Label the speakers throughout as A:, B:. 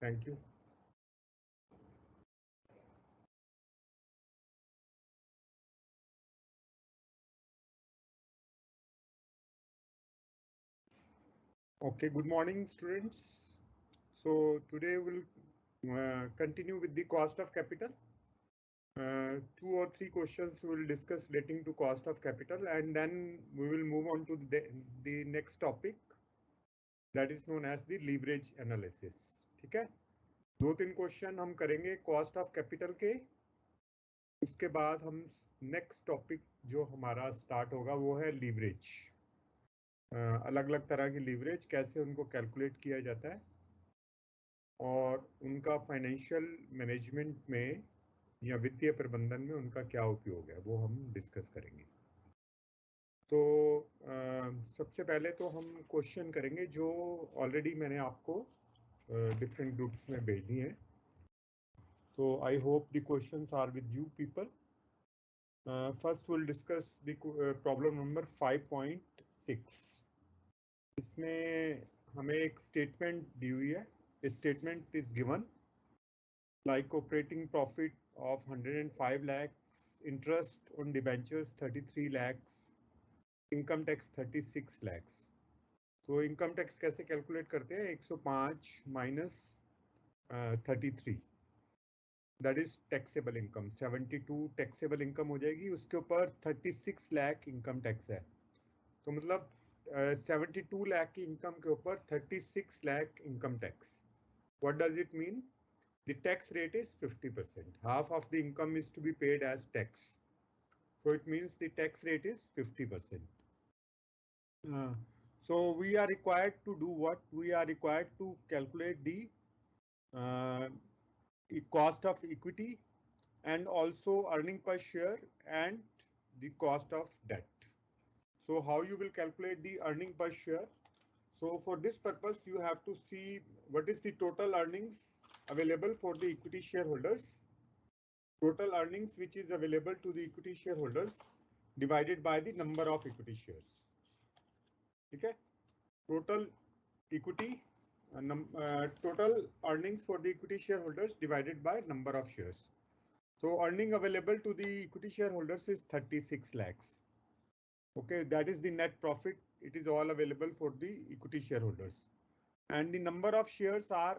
A: Thank you. Okay, good morning, students. So today we'll continue with the cost of capital. Two or three questions we will discuss relating to cost of capital, and then we will move on to the next topic, that is known as the leverage analysis. ठीक है, दो तीन question हम करेंगे cost of capital के, उसके बाद हम नेक्स्ट टॉपिक जो हमारा स्टार्ट होगा वो है लीवरेज। अलग अलग तरह की लीवरेज, कैसे उनको कैलकुलेट किया जाता है और उनका फाइनेंशियल मैनेजमेंट में या वित्तीय प्रबंधन में उनका क्या उपयोग है, वो हम डिस्कस करेंगे। तो सबसे पहले तो हम क्वेश्चन करेंगे जो ऑलरेडी मैंने आपको डिफरेंट ग्रुप्स में भेज दिए हैं। तो I hope the questions are with you people. First will discuss the problem number 5.6। इसमें हमें एक स्टेटमेंट दी हुई है। Statement is given like operating profit of 105 lakhs, interest on debentures 33 lakhs, income tax 36 lakhs. तो इनकम टैक्स कैसे calculate करते हैं? 105 minus 33, that is taxable income. 72 taxable income हो जाएगी, उसके ऊपर 36 लाख इनकम टैक्स है। तो मतलब 72 लाख की इनकम के ऊपर 36 lakh income tax. What does it mean? The tax rate is 50%. Half of the income is to be paid as tax. So it means the tax rate is 50%. So we are required to do what? We are required to calculate the cost of equity and also earning per share and the cost of debt. So how you will calculate the earning per share? So for this purpose, you have to see what is the total earnings available for the equity shareholders. Total earnings which is available to the equity shareholders divided by the number of equity shares. ठीक है, total equity total earnings for the equity shareholders divided by number of shares. So earning available to the equity shareholders is 36 lakhs. Okay, that is the net profit. It is all available for the equity shareholders, and the number of shares are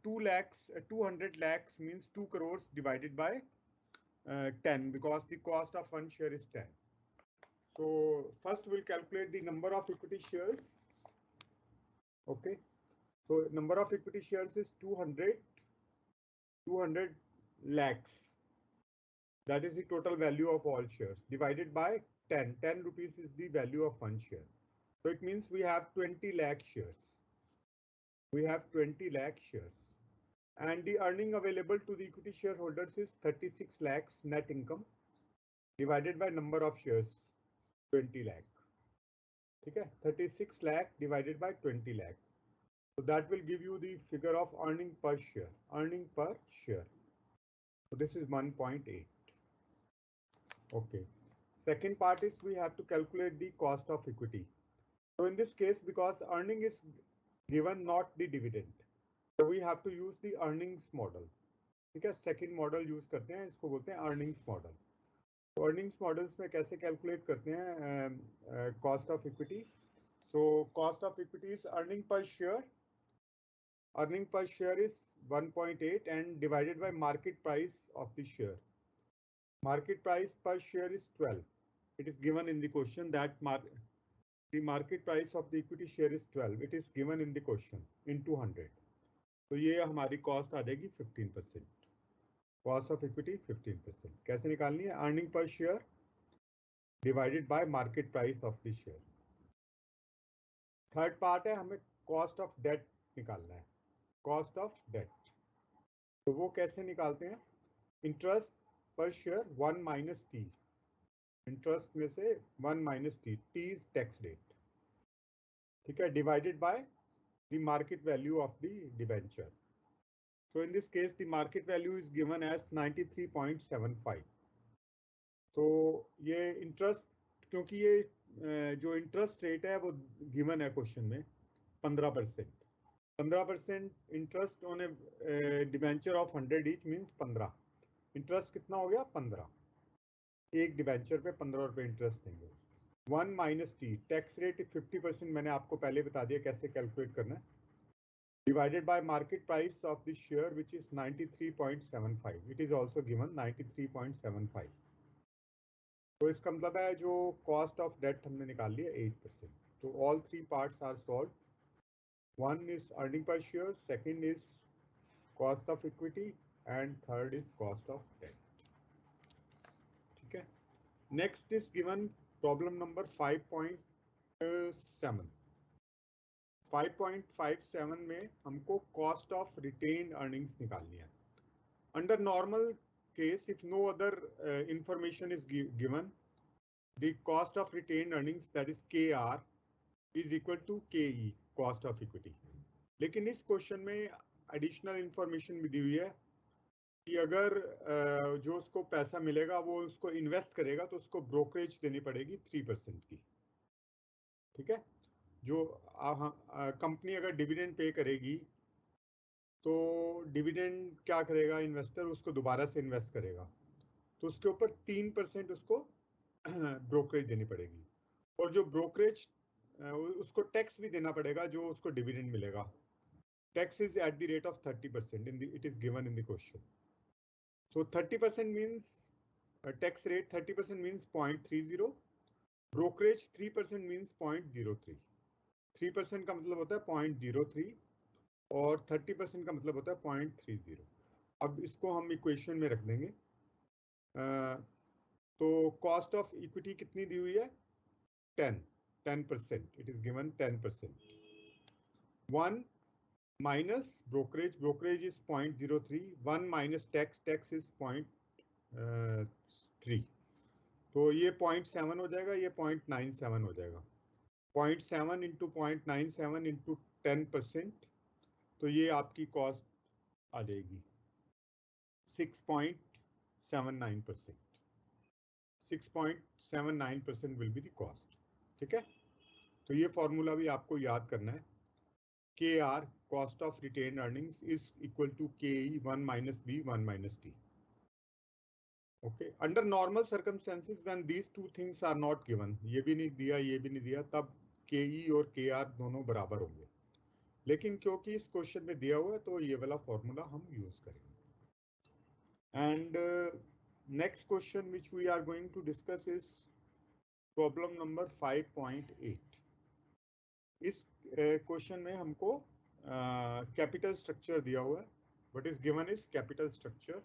A: 2 lakhs. 200 lakhs means 2 crores divided by 10, because the cost of one share is 10. So first we'll calculate the number of equity shares. Okay, so number of equity shares is 200 lakhs. That is the total value of all shares divided by 10. 10 rupees is the value of one share. So it means we have 20 lakh shares. We have 20 lakh shares. And the earning available to the equity shareholders is 36 lakhs net income divided by number of shares 20 lakh. ठीक है, 36 lakh divided by 20 lakh. So that will give you the figure of earning per share. Earning per share. So this is 1.8. Okay. Second part is we have to calculate the cost of equity. So in this case, because earning is given, not the dividend, so we have to use the earnings model. ठीक है, second model use करते हैं, इसको बोलते हैं earnings model. तो earnings models में कैसे कैलकुलेट करते हैं cost of equity? So cost of equity is earning per share. Earning per share is 1.8 and divided by market price of the share. Market price per share is 12. It is given in the question that the market price of the equity share is 12. It is given in the question in 200. तो ये हमारी cost आ जाएगी 15%. Cost of equity 15%. कैसे निकालनी है? Earning per share divided by market price of the share. Third part है, हमें cost of date निकालना है. कॉस्ट ऑफ डेट, तो वो कैसे निकालते हैं? इंटरेस्ट पर शेयर 1 माइनस टी. इंटरेस्ट में से 1 minus T. T is tax rate. ठीक है, divided by the market value of the debenture. So in this case, the market value is given as 93.75. तो ये इंटरेस्ट, क्योंकि ये जो इंटरेस्ट रेट है वो गिवन है क्वेश्चन में 15%. 15% interest on A debenture of 100 each means 15। Interest कितना हो गया? 15। एक डिबेंचर पे 15 रुपए इंटरेस्ट देंगे। 1 माइनस टी, टैक्स रेट 50%, मैंने आपको पहले बता दिया कैसे कैलकुलेट करना है। Divided by market price of the share which is 93.75, it is also given 93.75। तो इसका मतलब है जो कॉस्ट ऑफ डेट हमने निकाल लिया 8%। तो all three parts are solve. One is earning per share, second is cost of equity and third is cost of debt. ठीक है, next is given problem number 5.7। 5.57 में हमको कॉस्ट ऑफ रिटेन्ड अर्निंग्स निकालनी है। Under normal case, if no other information is given, the cost of retained earnings, that is KR, is equal to KE, cost of equity. लेकिन इस question में additional information भी दी हुई है कि अगर जो उसको पैसा मिलेगा वो उसको इन्वेस्ट करेगा तो उसको ब्रोकरेज देनी पड़ेगी 3% की। ठीक है, जो कंपनी अगर डिविडेंड पे करेगी तो डिविडेंड क्या करेगा इन्वेस्टर, उसको दोबारा से इन्वेस्ट करेगा तो उसके ऊपर 3% उसको ब्रोकरेज देनी पड़ेगी। और जो ब्रोकरेज उसको टैक्स भी देना पड़ेगा जो उसको डिविडेंड मिलेगा। Tax is eight the rate of 30%, it is given in the question. So 30% means tax rate 30% means 0.30, brokerage 3% means 0.03। 3% का मतलब होता है 0.03 और 30% का मतलब होता है 0.30। अब इसको हम इक्वेशन में रख देंगे। तो कॉस्ट ऑफ इक्विटी कितनी दी हुई है? 10%, it is given 10%। 1 minus brokerage, brokerage is 0.03, 1 minus tax, tax is 0.3। तो ये 0.7 हो जाएगा, ये 0.97 हो जाएगा। 0.7 इंटू 0.97 इंटू 10%, तो ये आपकी कॉस्ट आ जाएगी 6.79%। 6.79% विल बी द कॉस्ट। ठीक है, तो ये फॉर्मूला भी आपको याद करना है। K R, cost of retained earnings, is equal to K E 1 minus B 1 minus T. Okay, under normal circumstances when these two things are not given, ये भी नहीं दिया ये भी नहीं दिया, तब के ई और के आर दोनों बराबर होंगे। लेकिन क्योंकि इस क्वेश्चन में दिया हुआ है तो ये वाला फॉर्मूला हम यूज करेंगे। And next question which we are going to discuss is problem number 5.8। इस क्वेश्चन में हमको कैपिटल स्ट्रक्चर दिया हुआ है। What is given is capital structure.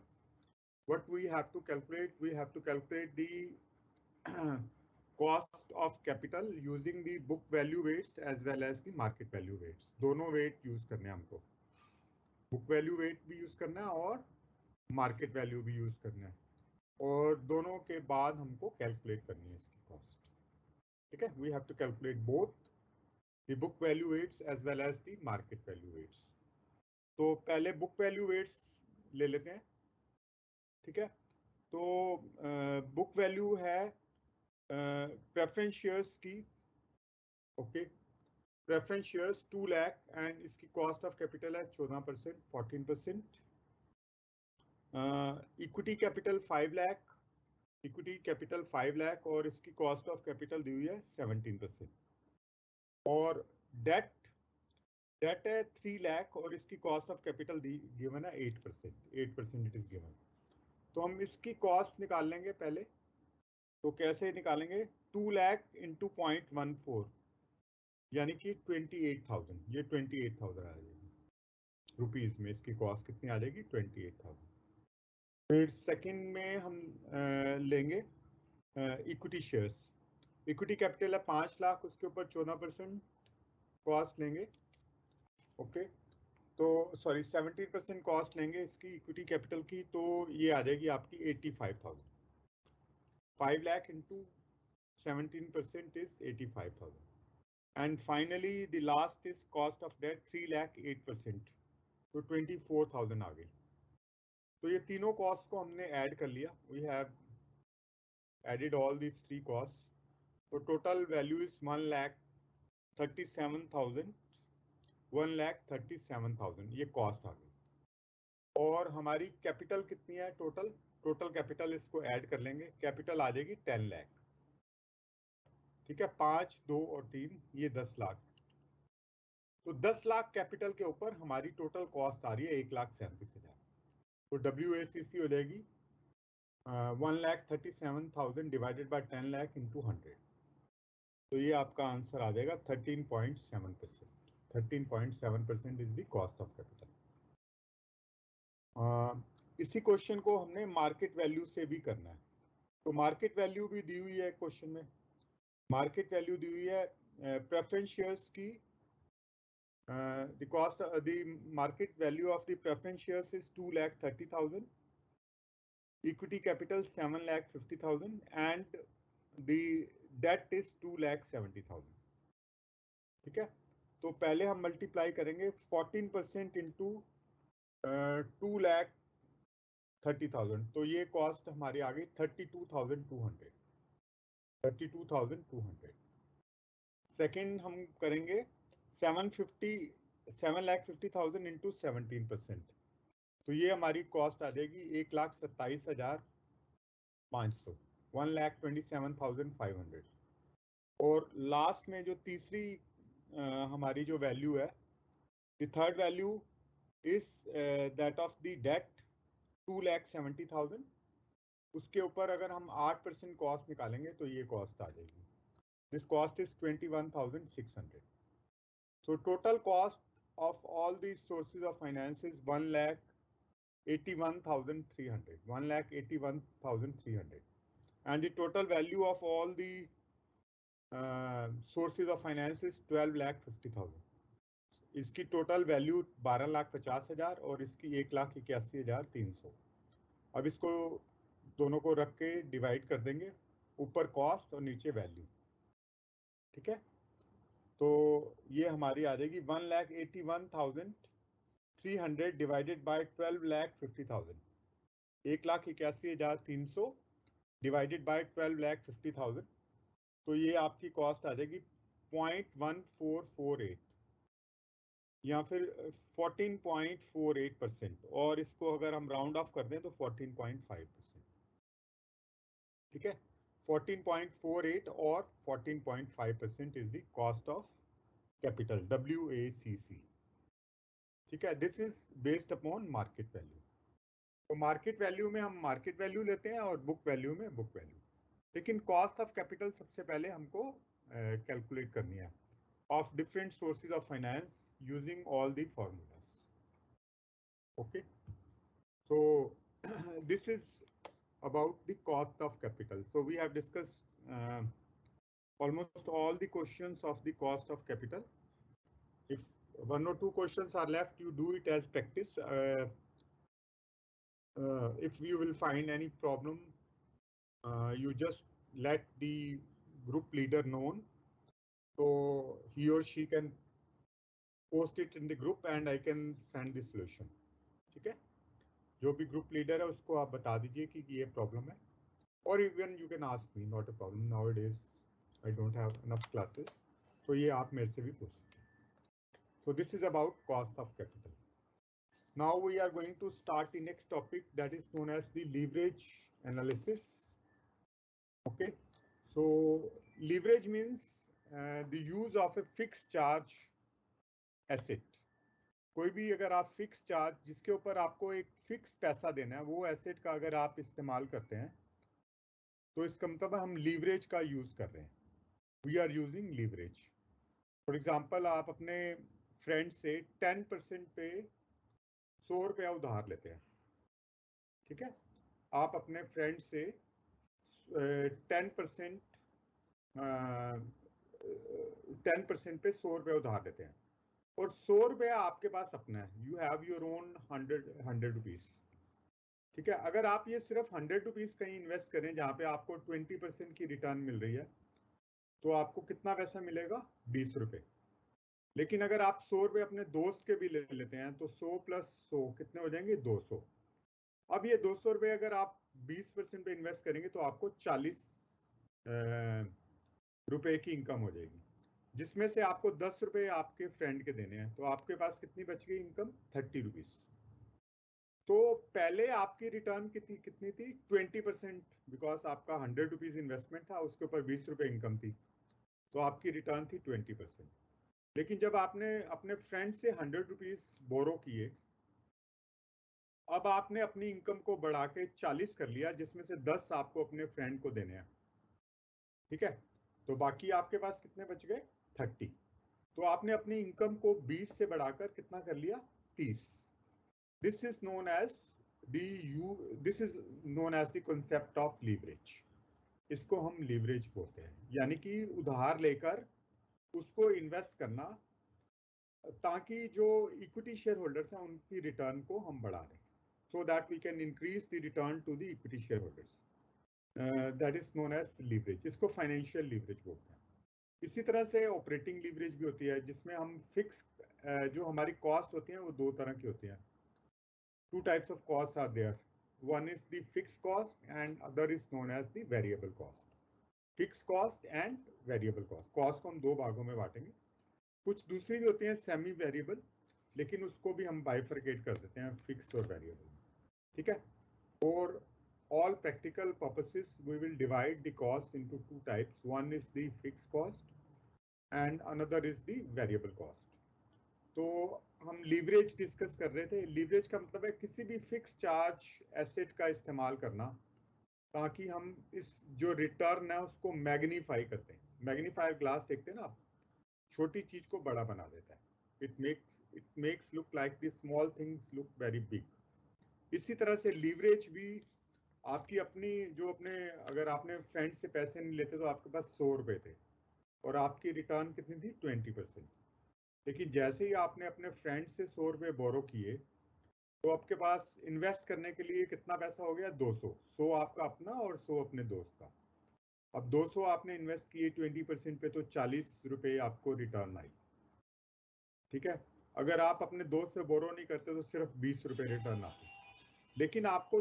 A: What we have to calculate, we have to calculate the cost of capital using the book value weights as well as the market value weights। दोनों weight use करने हैं हमको, book value weight भी use करना है और market value भी use करना है, और दोनों के बाद हमको कैलकुलेट करनी है इसकी कॉस्ट। ठीक है, we have to calculate both the book value weights as well as the market value weights. तो पहले बुक वैल्यू वेट्स ले लेते हैं। ठीक है, तो बुक वैल्यू है प्रेफरेंस शेयर्स की। Okay, preference shares 2 lakh and इसकी कॉस्ट ऑफ कैपिटल है 14%, 14%। Equity capital 5 lakh, equity capital 5 lakh और इसकी कॉस्ट ऑफ कैपिटल दी हुई है 17%। और डेट, डेट है 3 लाख और इसकी कॉस्ट ऑफ कैपिटल गिवन है 8%, 8% इट इज गिवन। तो हम इसकी कॉस्ट निकाल लेंगे पहले। तो कैसे निकालेंगे? 2 लाख इंटू 0.14 यानी कि 28,000, ये 28,000 आ जाएगी रुपीज में। इसकी कॉस्ट कितनी आ जाएगी? 28,000। फिर सेकंड में हम लेंगे इक्विटी शेयर्स। इक्विटी कैपिटल है 5 लाख, उसके ऊपर 14% कॉस्ट लेंगे। ओके, तो सॉरी 17% कॉस्ट लेंगे इसकी इक्विटी कैपिटल की, तो ये आ जाएगी आपकी 85,000। 5 lakh into 17% is 85,000। And finally the last is cost of debt 3 lakh 8%, तो 24,000 आ गई। तो ये तीनों कॉस्ट को हमने ऐड कर लिया। We have added all the 3 cost. तो टोटल वैल्यू इज 1,37,000 1,37,000 ये कॉस्ट आ गई। और हमारी कैपिटल कितनी है टोटल? टोटल कैपिटल इसको ऐड कर लेंगे, कैपिटल आ जाएगी 10 लाख। ठीक है, 5, 2 और 3 ये 10 लाख। तो 10 लाख कैपिटल के ऊपर हमारी टोटल कॉस्ट आ रही है 1,37,000। तो WACC हो जाएगी 1,37,000 डिवाइडेड बाय 10 लाख इंटू 100। तो ये आपका आंसर आ जाएगा 13.7%। 13.7% is the cost of capital. इसी क्वेश्चन को हमने मार्केट वैल्यू से भी करना है। तो मार्केट वैल्यू भी दी हुई है क्वेश्चन में। मार्केट वैल्यू दी हुई है प्रेफरेंस शेयर्स की। the market value of the preference shares is 2,30,000, equity capital 7,50,000 and the debt is 2,70,000। ठीक है, तो पहले हम मल्टीप्लाई करेंगे 14% इंटू 2,30,000, तो ये कॉस्ट हमारी आ गई 32,200। 32,200। सेकेंड हम करेंगे 7,50,000 इंटू 17%, तो ये हमारी कॉस्ट आ जाएगी 1,27,500, 1,27,500। और लास्ट में जो तीसरी हमारी जो वैल्यू है, the third value is that of the debt 2,70,000। उसके ऊपर अगर हम 8% कॉस्ट निकालेंगे तो ये कॉस्ट आ जाएगी। This cost is 21,600। So total cost of all these sources of finance is 1,81,300. 1,81,300. And the total value of all the sources of finance is 12,50,000. इसकी total value 12,50,000 और इसकी 1,81,300। अब इसको दोनों को रख के डिवाइड कर देंगे, ऊपर कॉस्ट और नीचे वैल्यू। ठीक है, तो ये हमारी आ जाएगी 1,81,300 डिवाइडेड बाय 12,50,000। 1,81,300 डिवाइडेड बाय 12,50,000, तो ये आपकी कॉस्ट आ जाएगी 0.1448 या फिर 14.48%, और इसको अगर हम राउंड ऑफ कर दें तो 14.5%। ठीक है, 14.48 और 14.5% is the cost of capital, WACC। ठीक है, this is based upon market value. तो मार्केट वैल्यू में हम मार्केट वैल्यू लेते हैं और बुक वैल्यू में बुक वैल्यू। लेकिन कॉस्ट ऑफ कैपिटल सबसे पहले हमको कैलकुलेट करनी है of different sources of finance using all the formulas. Okay, so this is about the cost of capital. So we have discussed almost all the questions of the cost of capital. If one or two questions are left, you do it as practice. If you will find any problem, you just let the group leader know, so he or she can post it in the group and I can send the solution. ठीक है, जो भी group leader है उसको आप बता दीजिए कि ये प्रॉब्लम है, और even you can ask me, not a problem. Nowadays I don't have enough classes, तो ये आप मेरे से भी पूछ सकते हैं। So this is about cost of capital. Now we are going to start the next topic, that is known as the leverage analysis. Okay, so leverage means the use of a fixed charge asset. कोई भी अगर आप fix charge जिसके ऊपर आपको एक fix पैसा देना है, वो एसेट का अगर आप इस्तेमाल करते हैं तो इसका मतलब हम लीवरेज का यूज कर रहे हैं। We are using leverage. For example, आप अपने फ्रेंड से 10% पे 100 रुपया उधार लेते हैं। ठीक है, आप अपने फ्रेंड से 10% पे 100 रुपया उधार लेते हैं, और 100 रुपया आपके पास अपना है। You have your own 100 rupees. ठीक है, अगर आप ये सिर्फ 100 रुपीज कहीं इन्वेस्ट करें जहां पे आपको 20% की रिटर्न मिल रही है, तो आपको कितना पैसा मिलेगा? 20 रुपए। लेकिन अगर आप 100 रुपए अपने दोस्त के भी ले लेते हैं तो 100 प्लस 100 कितने हो जाएंगे? 200। अब ये 200 रुपए अगर आप 20% पे इन्वेस्ट करेंगे तो आपको 40 रुपए की इनकम हो जाएगी। जिसमें से आपको 10 रुपए आपके फ्रेंड के देने हैं, तो आपके पास कितनी बच गई इनकम? 30 रुपीज। तो पहले आपकी रिटर्न कितनी थी? 20%, बिकॉज आपका 100 रुपीज इन्वेस्टमेंट था, उसके ऊपर 20 रुपए इनकम थी, तो आपकी रिटर्न थी 20%। लेकिन जब आपने अपने फ्रेंड से 100 रुपीज बोरो किए, अब आपने अपनी इनकम को बढ़ा के 40 कर लिया, जिसमें से 10 आपको अपने फ्रेंड को देने हैं, ठीक है? तो बाकी आपके पास कितने बच गए? 30। तो आपने अपनी इनकम को 20 से बढ़ाकर कितना कर लिया? 30। This is known as this is known as the concept of leverage. इसको हम लीवरेज बोलते हैं, यानी कि उधार लेकर उसको इन्वेस्ट करना, ताकि जो इक्विटी शेयर होल्डर्स हैं उनकी रिटर्न को हम बढ़ा दें, so that we can increase the return to the equity shareholders. That is known as leverage. इसको फाइनेंशियल लीवरेज बोलते हैं। इसी तरह से ऑपरेटिंग लीवरेज भी होती है, जिसमें हम फिक्स जो हमारी कॉस्ट होती हैं वो दो तरह की होती हैं। Two types of cost are there, one is the fixed cost and other is known as the variable cost. Fix cost and variable cost, cost को हम दो भागों में बांटेंगे। कुछ दूसरी भी होती हैं सेमी वेरिएबल, लेकिन उसको भी हम बाइफरकेट कर देते हैं फिक्स और वेरिएबल, ठीक है? For all practical purposes, we will divide the cost into two types. One is the fixed cost and another is the variable cost. तो हम लीवरेज डिस्कस कर रहे थे। लीवरेज का मतलब है किसी भी फिक्स चार्ज एसेट का इस्तेमाल करना, ताकि हम इस जो रिटर्न है उसको मैग्नीफाई करते हैं। मैग्नीफायर ग्लास देखते हैं ना आप, छोटी चीज को बड़ा बना देता है। It makes look like the small things look very big. इसी तरह से लीवरेज भी आपकी अपनी जो अपने, अगर आपने फ्रेंड से पैसे नहीं लेते तो आपके पास 100 रुपए थे और आपकी रिटर्न कितनी थी? 20%। लेकिन जैसे ही आपने अपने फ्रेंड से 100 रुपए बोरो किए, तो आपके पास इन्वेस्ट करने के लिए कितना पैसा हो गया? 200। 100 आपका अपना और 100 अपने दोस्त का। अब 200 आपने इन्वेस्ट किए 20% पे, तो 40 रुपए आपको रिटर्न आई, ठीक है? अगर आप अपने दोस्त से बोरो नहीं करते तो सिर्फ 20 रुपए रिटर्न आते। लेकिन आपको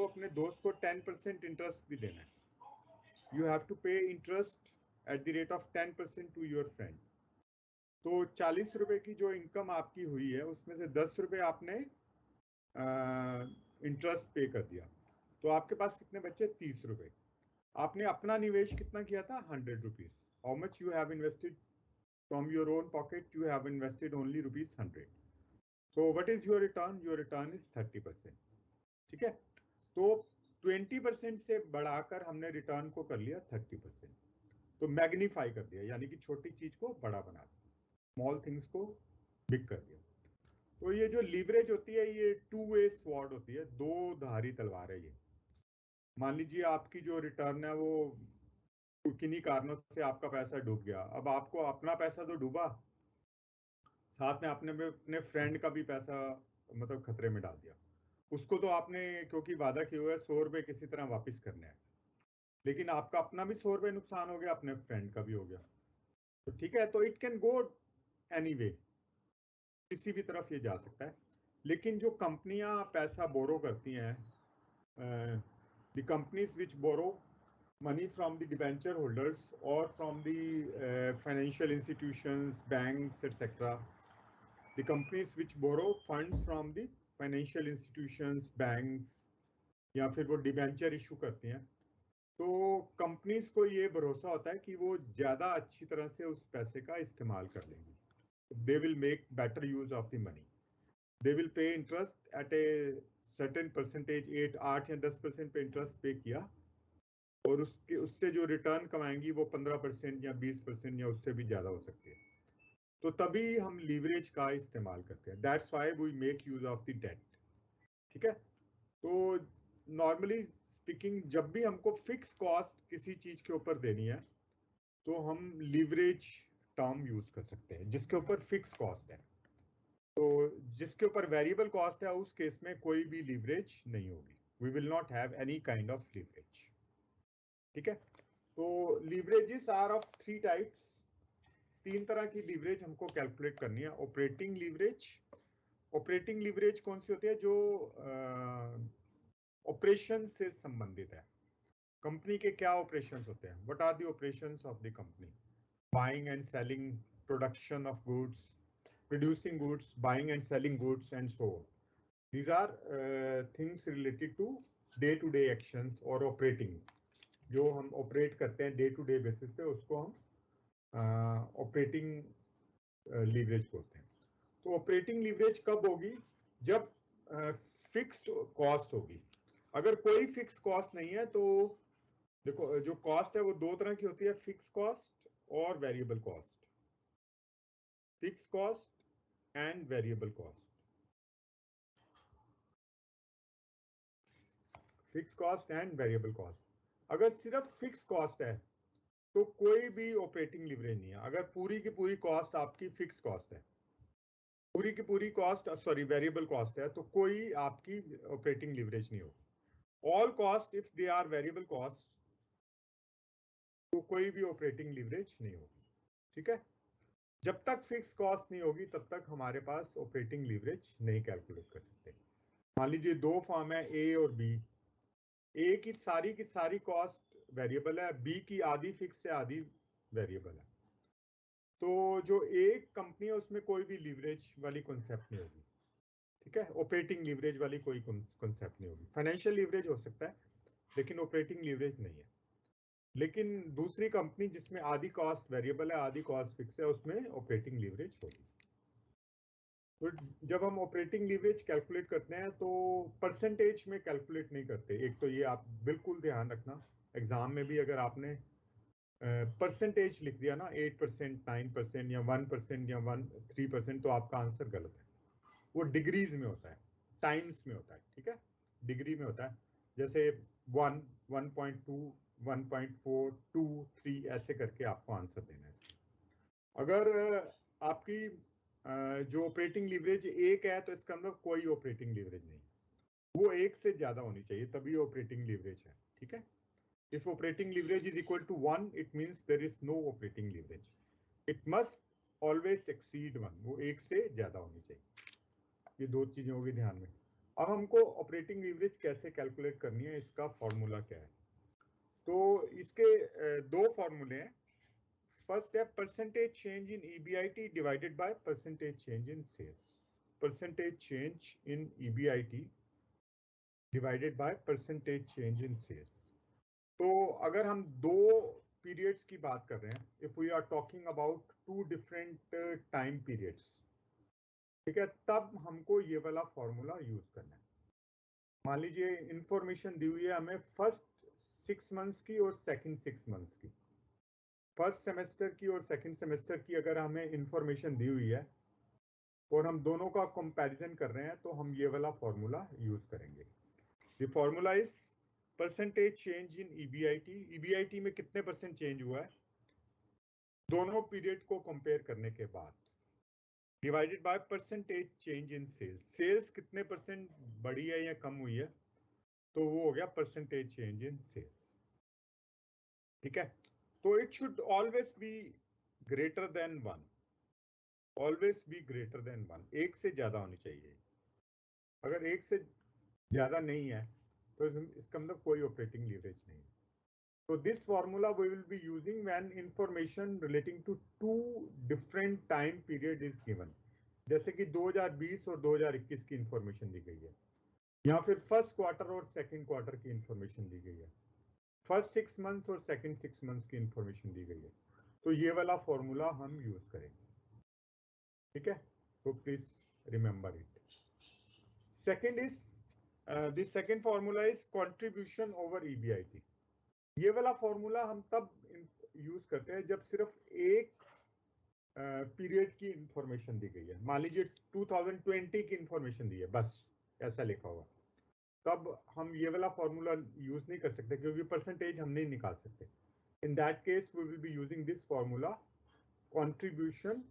A: अपने दोस्त को 10% इंटरेस्ट भी देना है। You have to pay interest at the rate of 10% to your friend. तो 40 रुपए की जो इनकम आपकी हुई है, उसमें से 10 रुपए आपने इंटरेस्ट पे कर दिया, तो आपके पास कितने बचे? 30 रुपए। आपने अपना निवेश कितना किया था? 100 rupees. How much you have invested from your own pocket? You have invested only rupees 100। So what is your return? Your return is 30%, ठीक है? तो 20% से बढ़ाकर हमने रिटर्न को कर लिया 30%। तो मैग्नीफाई कर दिया, यानी कि छोटी चीज को बड़ा बना दिया, स्मॉल थिंग्स को बिग कर दिया। तो ये जो लीवरेज होती है, ये टू वे स्वॉर्ड होती है, दो धारी तलवार है ये। मान लीजिए आपकी जो रिटर्न है वो किन्हीं कारणों से आपका पैसा डूब गया, अब आपको अपना पैसा तो डूबा, साथ में आपने अपने फ्रेंड का भी पैसा मतलब खतरे में डाल दिया। उसको तो आपने क्योंकि वादा किया हुआ है 100 रुपए किसी तरह वापस करने हैं, लेकिन आपका अपना भी 100 रुपए नुकसान हो गया, अपने फ्रेंड का भी हो गया। तो ठीक है, तो it can go any way, किसी भी तरफ ये जा सकता है। लेकिन जो कंपनियां पैसा बोरो करती हैं, the companies which borrow money from the debenture holders or from the financial institutions, banks, etc. The companies which borrow funds from the financial institutions, banks, या फिर वो डिबेंचर इशू करती हैं, तो कंपनीज को ये भरोसा होता है कि वो ज्यादा अच्छी तरह से उस पैसे का इस्तेमाल कर लेंगी। They will make better use of the money, they will pay interest eight a certain percentage, 8 या 10% पे इंटरेस्ट पे किया, और उससे जो रिटर्न कमाएंगी वो 15% या 20% या उससे भी ज्यादा हो सकती है। तो तभी हम लीवरेज का इस्तेमाल करते हैं। That's why we make use of the debt, ठीक है? तो नॉर्मली स्पीकिंग, जब भी हमको फिक्स कॉस्ट किसी चीज के ऊपर देनी है, तो हम लीवरेज टर्म यूज कर सकते हैं, जिसके ऊपर फिक्स कॉस्ट है। तो जिसके ऊपर वेरिएबल कॉस्ट है, उस केस में कोई भी लीवरेज नहीं होगी। We will not have any kind of leverage, ठीक है? तो लीवरेजेस आर ऑफ 3 टाइप्स। 3 तरह की लीवरेज हमको कैलकुलेट करनी है। ऑपरेटिंग लीवरेज, ऑपरेटिंग लीवरेज कौन सी होती है? जो ऑपरेशन से संबंधित है। कंपनी के क्या ऑपरेशंस होते हैं? What are the operations of the company? buying and selling, production of goods, producing goods, buying and selling goods, and so on. These are things related to day-to-day actions or operating. जो हम operate करते हैं day to day basis पे उसको हम operating leverage बोलते हैं. तो ऑपरेटिंग लीवरेज कब होगी? जब फिक्स्ड कॉस्ट होगी. अगर कोई फिक्स कॉस्ट नहीं है तो देखो जो कॉस्ट है वो दो तरह की होती है, फिक्स कॉस्ट और variable cost. Fix cost and variable cost. Fix cost and variable cost. अगर सिर्फ फिक्स कॉस्ट है तो कोई भी ऑपरेटिंग लीवरेज नहीं है. अगर पूरी की पूरी कॉस्ट आपकी फिक्स कॉस्ट है, पूरी की पूरी कॉस्ट सॉरी वेरिएबल कॉस्ट है, तो कोई आपकी ऑपरेटिंग लीवरेज नहीं होगी. All cost if they are variable cost तो कोई भी ऑपरेटिंग लीवरेज नहीं होगी. ठीक है. जब तक फिक्स कॉस्ट नहीं होगी तब तक हमारे पास ऑपरेटिंग लीवरेज नहीं कैलकुलेट कर सकते. मान लीजिए दो फर्म है ए और बी. ए की सारी कॉस्ट वेरिएबल है, बी की आधी फिक्स है आधी वेरिएबल है. तो जो एक कंपनी है उसमें कोई भी लीवरेज वाली कॉन्सेप्ट नहीं होगी. ठीक है. ऑपरेटिंग लीवरेज वाली कोई कॉन्सेप्ट नहीं होगी. फाइनेंशियल लीवरेज हो सकता है लेकिन ऑपरेटिंग लीवरेज नहीं है. लेकिन दूसरी कंपनी जिसमें आधी कॉस्ट वेरिएबल है आधी कॉस्ट फिक्स है उसमें ऑपरेटिंग लीवरेज होगी. तो जब हम ऑपरेटिंग लीवरेज कैलकुलेट करते हैं तो परसेंटेज में कैलकुलेट नहीं करते. एक तो ये आप बिल्कुल ध्यान रखना, एग्जाम में भी अगर आपने परसेंटेज लिख दिया ना 8%, 9% या 1% या 3% तो आपका आंसर गलत है. वो डिग्रीज में होता है, टाइम्स में होता है. ठीक है. डिग्री में होता है. जैसे 1, 1.2, 1.4, 2, 3 ऐसे करके आपको आंसर देना है. अगर आपकी जो ऑपरेटिंग लीवरेज एक है तो इसका मतलब कोई ऑपरेटिंग लीवरेज नहीं. वो एक से ज्यादा होनी चाहिए तभी ऑपरेटिंग लीवरेज है. ठीक है. If operating leverage is equal to 1, it means there is no operating leverage. It must always exceed 1. वो एक से ज्यादा होनी चाहिए. ये दो चीजें होगी ध्यान में. अब हमको ऑपरेटिंग लीवरेज कैसे कैलकुलेट करनी है, इसका फॉर्मूला क्या है? तो इसके दो फॉर्मूले हैं. फर्स्ट है percentage change in EBIT divided by percentage change in sales. Percentage change in EBIT divided by percentage change in sales. तो अगर हम दो पीरियड्स की बात कर रहे हैं, if we are talking about two different time periods, ठीक है, तब हमको ये वाला फॉर्मूला यूज करना है. मान लीजिए इंफॉर्मेशन दी हुई है हमें फर्स्ट 6 मंथ्स की और सेकंड 6 मंथ्स की. फर्स्ट सेमेस्टर की और सेकंड सेमेस्टर की अगर हमें इंफॉर्मेशन दी हुई है और हम दोनों का कंपैरिजन कर रहे हैं तो हम ये वाला फॉर्मूला यूज करेंगे. The formula is percentage change in EBIT. EBIT में कितने परसेंट चेंज हुआ है दोनों पीरियड को कंपेयर करने के बाद, divided by percentage change in sales. Sales कितने परसेंट बढ़ी है या कम हुई है तो वो हो गया परसेंटेज चेंज इन सेल्स. ठीक है. तो it should always be greater than 1. Always be greater than 1. एक से ज्यादा होनी चाहिए. अगर एक से ज्यादा नहीं है तो इसका मतलब कोई ऑपरेटिंग लीवरेज नहीं. So this formula we will be using when information relating to two different time period is given. जैसे कि 2020 और 2021 की इंफॉर्मेशन दी गई है, या फिर फर्स्ट क्वार्टर और सेकंड क्वार्टर की इंफॉर्मेशन दी गई है, फर्स्ट 6 मंथ्स और सेकंड 6 मंथ्स की इंफॉर्मेशन दी गई है, तो ये वाला फॉर्मूला हम यूज करेंगे. ठीक है. तो please remember it. Second is the second formula is contribution over EBIT. ये वाला फॉर्मूला हम तब यूज करते हैं जब सिर्फ एक पीरियड की इंफॉर्मेशन दी गई है. मान लीजिए 2020 की इंफॉर्मेशन दी है, बस ऐसा लिखा हुआ, तब हम ये वाला फॉर्मूला यूज नहीं कर सकते क्योंकि परसेंटेज हम नहीं निकाल सकते. In that case we will be using this formula, contribution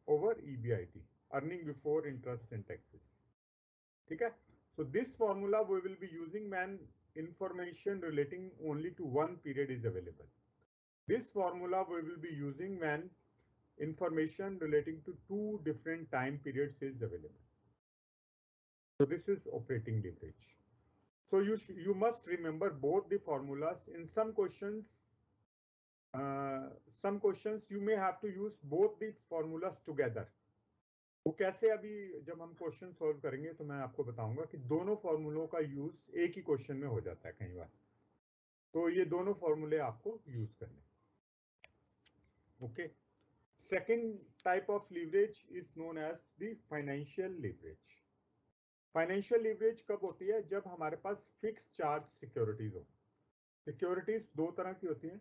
A: over EBIT, earning before interest and taxes. ठीक है. So this formula we will be using when information relating only to one period is available. This formula we will be using when information relating to two different time periods is available. So this is operating leverage. So you must remember both the formulas. In some questions some questions you may have to use both the formulas together. वो कैसे, अभी जब हम question solve करेंगे तो मैं आपको बताऊंगा कि दोनों फॉर्मूलों का यूज एक ही क्वेश्चन में हो जाता है कई बार, तो ये दोनों फॉर्मूले आपको यूज करने. Okay. Second type of leverage is known as the financial leverage. Financial leverage कब होती है? जब हमारे पास फिक्स चार्ज सिक्योरिटीज हो. सिक्योरिटीज दो तरह की होती हैं.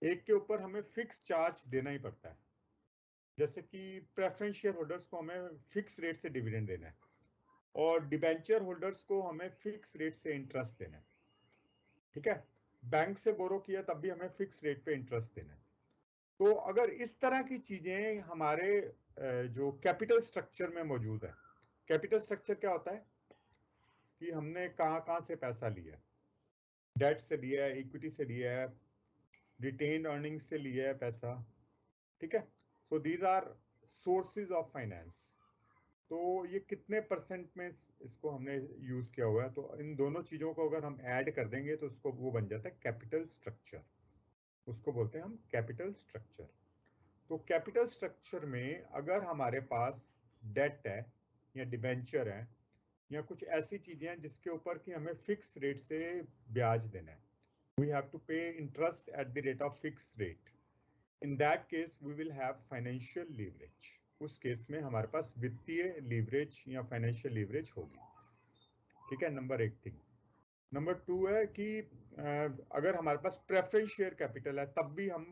A: एक के ऊपर हमें फिक्स चार्ज देना ही पड़ता है, जैसे कि प्रेफरेंस शेयर होल्डर्स को हमें फिक्स रेट से डिविडेंड देना है, और डिबेंचर होल्डर्स को हमें फिक्स रेट से इंटरेस्ट देना है. ठीक है. बैंक से बोरो किया तब भी हमें फिक्स रेट पे इंटरेस्ट देना है. तो अगर इस तरह की चीजें हमारे जो कैपिटल स्ट्रक्चर में मौजूद है, कैपिटल स्ट्रक्चर क्या होता है कि हमने कहां से पैसा लिया है, डेट से लिया है, इक्विटी से लिया है, रिटेन्ड अर्निंग से लिया है पैसा. ठीक है. So these are sources of finance. तो ये कितने परसेंट में इसको हमने यूज किया हुआ है, तो इन दोनों चीजों को अगर हम ऐड कर देंगे तो उसको वो बन जाता है कैपिटल स्ट्रक्चर. उसको बोलते हैं हम कैपिटल स्ट्रक्चर. तो कैपिटल स्ट्रक्चर में अगर हमारे पास डेट है या डिबेंचर है या कुछ ऐसी चीजें हैं जिसके ऊपर कि हमें फिक्स रेट से ब्याज देना है, we have to pay interest at the rate of fix rate. In that case we will have financial leverage. उस केस में हमारे पास वित्तीय लीवरेज या फाइनेंशियल लीवरेज होगी. ठीक है. नंबर एक थिंग. नंबर टू है कि अगर हमारे पास प्रेफरेंस शेयर कैपिटल है तब भी हम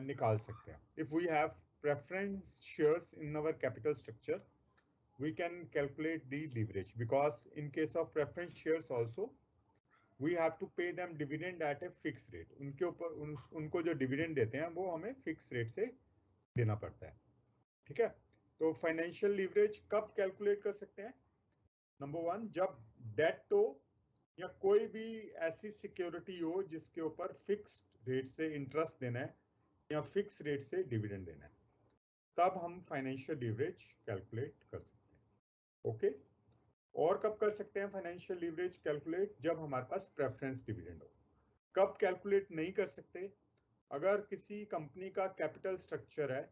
A: निकाल सकते हैं. If we have preference shares in our capital structure we can calculate the leverage, because in case of preference shares also we have to pay them dividend at a fixed rate. उनके ऊपर उनको जो dividend देते हैं वो हमें fix rate से देना पड़ता है. ठीक है. तो फाइनेंशियल लीवरेज कब कैलकुलेट कर सकते हैं? नंबर वन, जब डेट हो या कोई भी ऐसी सिक्योरिटी हो जिसके ऊपर फिक्स्ड रेट से इंटरेस्ट देना है या फिक्स रेट से डिविडेंड देना है, तब हम फाइनेंशियल लीवरेज कैलकुलेट कर सकते हैं. ओके. और कब कर सकते हैं फाइनेंशियल लीवरेज कैलकुलेट? जब हमारे पास प्रेफरेंस डिविडेंड हो. कब कैलकुलेट नहीं कर सकते? अगर किसी कंपनी का कैपिटल स्ट्रक्चर है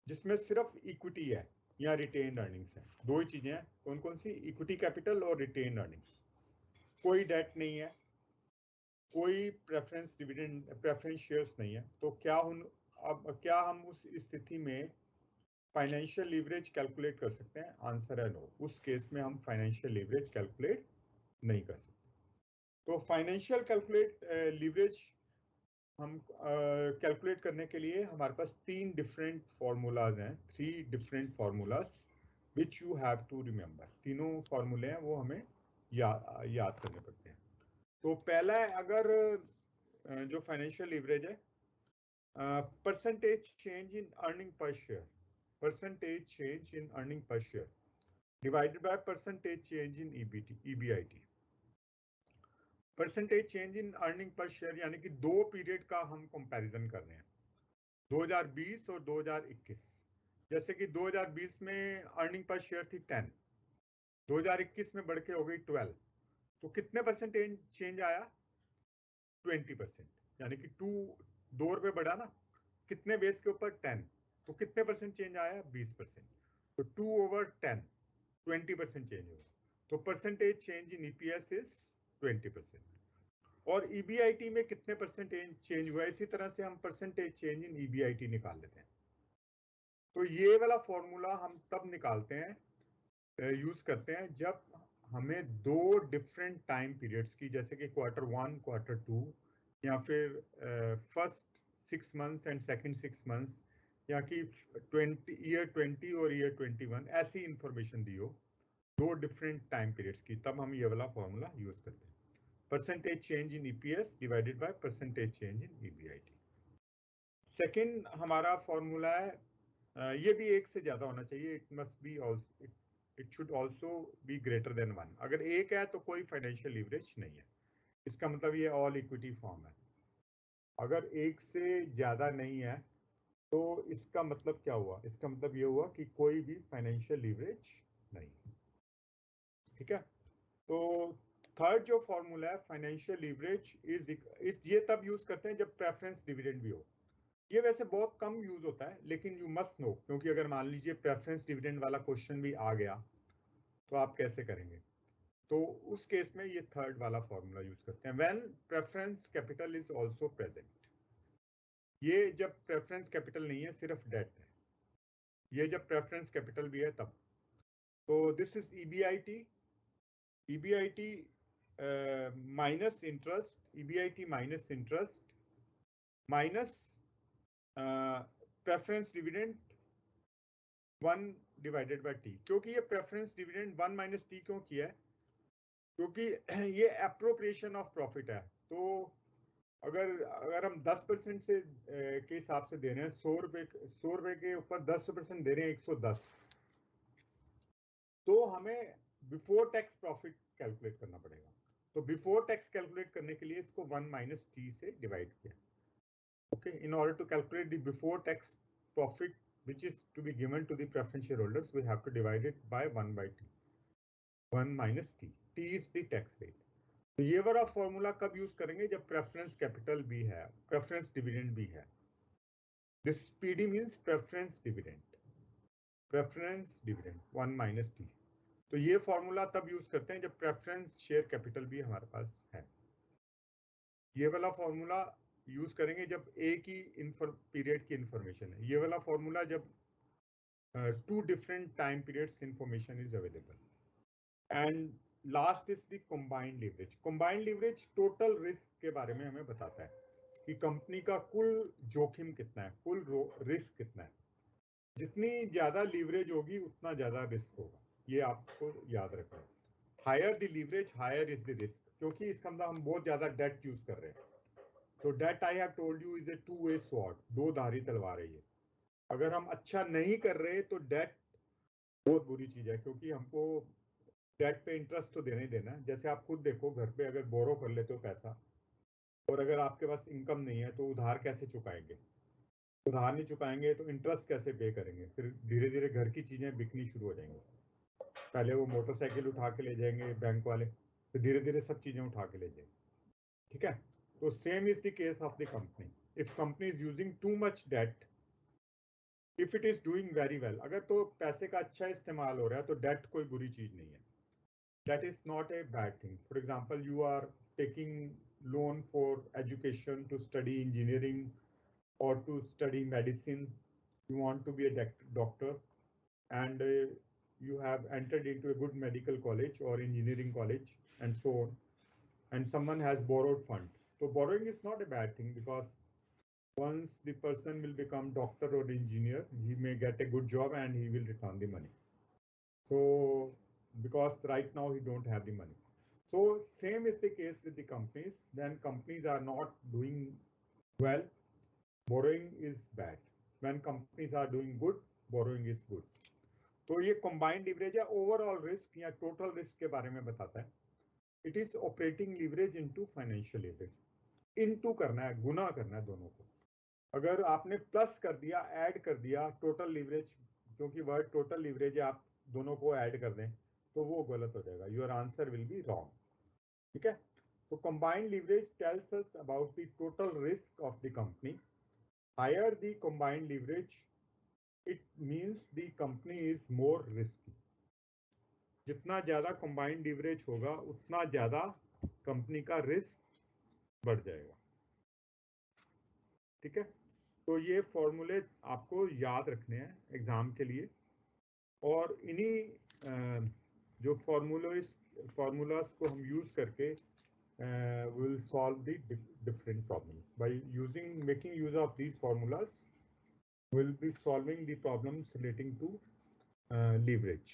A: जिसमें सिर्फ इक्विटी है या रिटेन्ड अर्निंग्स है. दो ही चीजें हैं. कौन कौन सी? इक्विटी कैपिटल और रिटेन्ड अर्निंग्स. कोई डेट नहीं है, कोई प्रेफरेंस डिविडेंड प्रेफरेंस शेयर्स नहीं है, तो क्या हम उस स्थिति में फाइनेंशियल लीवरेज कैलकुलेट कर सकते हैं? आंसर है नो. उस केस में हम फाइनेंशियल लीवरेज कैलकुलेट नहीं कर सकते. तो फाइनेंशियल लीवरेज हम कैलकुलेट करने के लिए हमारे पास तीन डिफरेंट फॉर्मूलाज हैं, 3 different formulas which you have to remember. तीनों फॉर्मूले हैं वो हमें याद करने पड़ते हैं. तो पहला है, अगर जो फाइनेंशियल लीवरेज है, percentage change in earning per share, percentage change in earning per share divided by percentage change in EBIT. Percentage change in earning per share यानी कि दो पीरियड का हम कंपैरिजन कर रहे हैं, 2020 और 2021. जैसे कि 2020 में अर्निंग पर शेयर थी 10, 2021 में बढ़ के हो गई 12, तो कितने परसेंटेज चेंज आया? 20%. यानी कि 2 रुपए बढ़ा ना, कितने बेस के ऊपर? 10, तो कितने परसेंट चेंज आया? 20%. तो 2/10, 20% चेंज होगा. तो percentage change in EPS is 20%. और ईबीआईटी में कितने परसेंटेज चेंज हुआ? इसी तरह से हम परसेंटेज चेंज इन ईबीआईटी निकाल लेते हैं. तो ये वाला फॉर्मूला हम तब निकालते हैं, यूज करते हैं, जब हमें दो डिफरेंट टाइम पीरियड्स की, जैसे कि Q1, Q2 या फिर first 6 months and second 6 months, या कि ईयर 20 और ईयर 21, ऐसी इंफॉर्मेशन दी हो दो डिफरेंट टाइम पीरियड्स की, तब हम ये वाला फॉर्मूला यूज करते हैं. Percentage change in EPS divided by percentage change in EBIT. Second हमारा फॉर्मूला है, ये भी एक से ज्यादा होना चाहिए. It should also be greater than 1. अगर एक है तो कोई फाइनेंशियल लीवरेज नहीं है. इसका मतलब ये ऑल इक्विटी फॉर्म है. अगर एक से ज्यादा नहीं है तो इसका मतलब क्या हुआ? इसका मतलब ये हुआ कि कोई भी फाइनेंशियल लीवरेज नहीं. ठीक है. तो थर्ड जो फॉर्मूला है फाइनेंशियल लीवरेज इज ये तब यूज करते हैं जब प्रेफरेंस डिविडेंड भी हो. ये वैसे बहुत कम यूज होता है, लेकिन यू मस्ट नो, क्योंकि अगर मान लीजिए प्रेफरेंस डिविडेंड वाला क्वेश्चन भी आ गया तो आप कैसे करेंगे। तो उस केस में ये थर्ड वाला फॉर्मूला यूज करते हैं, when preference capital is also present. ये जब प्रेफरेंस कैपिटल नहीं है, सिर्फ डेट है। ये जब प्रेफरेंस कैपिटल भी है तब। तो this is EBIT, EBIT minus interest, EBIT minus interest minus preference dividend 1 divided by T. क्योंकि ये प्रेफरेंस डिविडेंड 1 माइनस टी क्यों किया है, क्योंकि ये अप्रोप्रिएशन ऑफ प्रॉफिट है। तो अगर हम 10% से के हिसाब से दे रहे हैं, 100 रुपए के ऊपर 10% दे रहे हैं 110, तो हमें बिफोर टैक्स प्रॉफिट कैलकुलेट करना पड़ेगा। तो बिफोर टैक्स कैलकुलेट करने के लिए इसको 1 माइनस टी से डिवाइड किया। Okay, in order to calculate the before tax profit which is to be given to the preference shareholders, we have to divide it by 1 by t, 1 minus t. t is the tax rate. तो ये वाला formula कब use करेंगे, जब preference capital भी है, preference dividend भी है। This PD means preference dividend, preference dividend 1 minus T. तो ये फॉर्मूला तब यूज करते हैं जब प्रेफरेंस शेयर कैपिटल भी हमारे पास है। ये वाला फॉर्मूला यूज करेंगे जब एक ही पीरियड की इंफॉर्मेशन है। ये वाला फॉर्मूला जब 2 different time periods information is available. And last is the combined leverage. Combined leverage total risk के बारे में हमें बताता है कि कंपनी का कुल जोखिम कितना है, कुल रिस्क कितना है। जितनी ज्यादा लीवरेज होगी उतना ज्यादा रिस्क होगा, ये आपको याद रखना है। Higher the leverage higher is the risk, क्योंकि इसका मतलब हम बहुत ज्यादा डेट यूज कर रहे हैं। तो debt I have told you is a 2-way sword, दो धारी तलवार है ये। अगर हम अच्छा नहीं कर रहे तो डेट बहुत बुरी चीज है, क्योंकि हमको डेट पे इंटरेस्ट तो देना ही देना है। जैसे आप खुद देखो, घर पे अगर बोरो कर लेते हो पैसा, और अगर आपके पास इनकम नहीं है तो उधार कैसे चुकाएंगे, उधार नहीं चुकाएंगे तो इंटरेस्ट कैसे पे करेंगे। फिर धीरे धीरे घर की चीजें बिकनी शुरू हो जाएंगी। पहले वो मोटरसाइकिल उठा के ले जाएंगे बैंक वाले, फिर धीरे धीरे सब चीजें उठा के ले जाएंगे। ठीक है, तो same is the case of the company. If company is using too much debt, if it is doing very well, अगर तो पैसे का अच्छा इस्तेमाल हो रहा है तो डेट कोई बुरी चीज नहीं है, that is not a bad thing. For example, you are taking loan for education to study engineering or to study medicine. You want to be a doctor, and you have entered into a good medical college or engineering college and so on, and someone has borrowed fund. So borrowing is not a bad thing, because once the person will become doctor or engineer, he may get a good job and he will return the money. So because right now he don't have the money. So same is the case with the companies. When companies are not doing well, borrowing is bad. When companies are doing good, borrowing is good. तो ये combined leverage या overall risk या total risk के बारे में बताता है. It is operating leverage into financial leverage. Into करना है, गुना करना है दोनों को। अगर आपने प्लस कर दिया, ऐड कर दिया टोटल लीवरेज, क्योंकि वर्ड टोटल लीवरेज है, आप दोनों को ऐड कर दें तो वो गलत हो जाएगा, your answer will be wrong. ठीक है, तो combined leverage tells us about the total risk of the company. Higher the combined leverage, it means the company is more risky. जितना ज्यादा कंबाइंड लीवरेज होगा उतना ज्यादा कंपनी का रिस्क बढ़ जाएगा। ठीक है, तो ये फॉर्मूले आपको याद रखने हैं एग्जाम के लिए, और इन्हीं जो फॉर्मूलाज को हम यूज करके will solve the different problem. By using making use of these formulas will be solving the problems relating to leverage.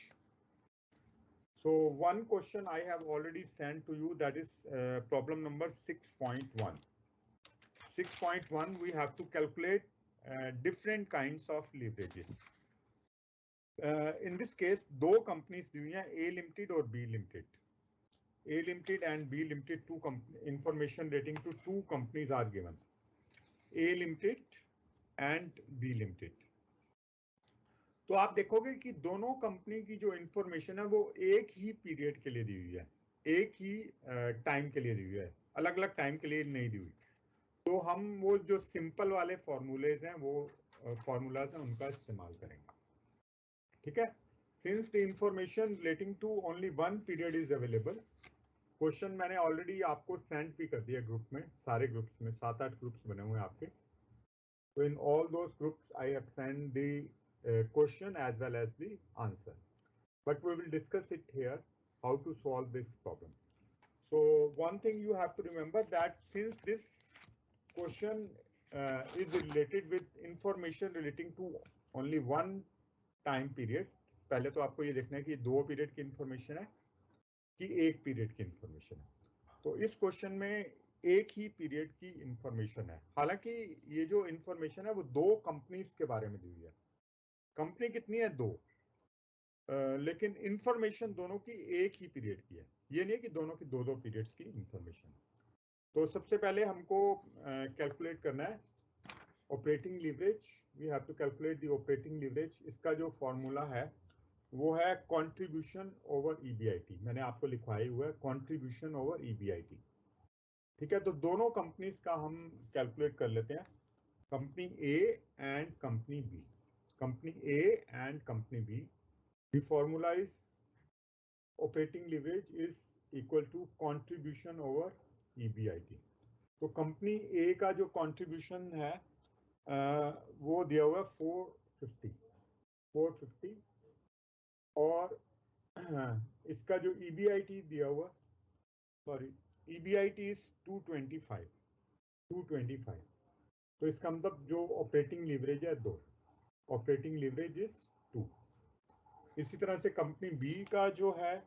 A: So one question I have already sent to you, that is problem number 6.1. 6.1, we have to calculate different kinds of leverages. In this case, दो companies दी हुई हैं, A Limited और B Limited. A Limited and B Limited, two information relating to two companies are given. A Limited and B Limited. तो आप देखोगे कि दोनों company की जो इंफॉर्मेशन है वो एक ही पीरियड के लिए दी हुई है, एक ही टाइम के लिए दी हुई है, अलग अलग टाइम के लिए नहीं दी हुई। तो हम वो जो सिंपल वाले फॉर्मूलेज हैं वो फॉर्मूलाज हैं उनका इस्तेमाल करेंगे, ठीक है। Since the information relating to only one period is available, question मैंने ऑलरेडी आपको सेंड भी कर दिया ग्रुप में, सारे ग्रुप्स में 7-8 ग्रुप्स बने हुए हैं आपके। तो in all those groups I have send the question as well as the answer, but we will discuss it here how to solve this problem. So one thing you have to remember that since this question is related with information relating to only one time period, पहले तो आपको ये देखना है कि 2 period की information है कि 1 पीरियड की इंफॉर्मेशन है। तो इस क्वेश्चन में एक ही पीरियड की इंफॉर्मेशन है, हालांकि ये जो इंफॉर्मेशन है वो 2 कंपनीज के बारे में दी हुई है। कंपनी कितनी है? 2, लेकिन इंफॉर्मेशन दोनों की एक ही पीरियड की है। ये नहीं है कि दोनों की 2-2 पीरियड्स की इंफॉर्मेशन। तो सबसे पहले हमको कैलकुलेट करना है operating leverage. We have to calculate the operating leverage. इसका जो फॉर्मूला है वो है कंट्रीब्यूशन ओवर ईबीआईटी। मैंने आपको लिखवाया हुआ है कंट्रीब्यूशन ओवर ईबीआईटी, ठीक है। तो दोनों कंपनीज का हम कैलकुलेट कर लेते हैं, company A and company B. Company A and company B, the formula is operating leverage is equal to contribution over EBIT। तो कंपनी ए का जो कंट्रीब्यूशन है वो दिया हुआ है 450 और इसका जो EBIT दिया हुआ, सॉरी EBIT इज 225। तो इसका मतलब जो ऑपरेटिंग लीवरेज है 2, ऑपरेटिंग लीवरेज इज 2। इसी तरह से कंपनी बी का जो है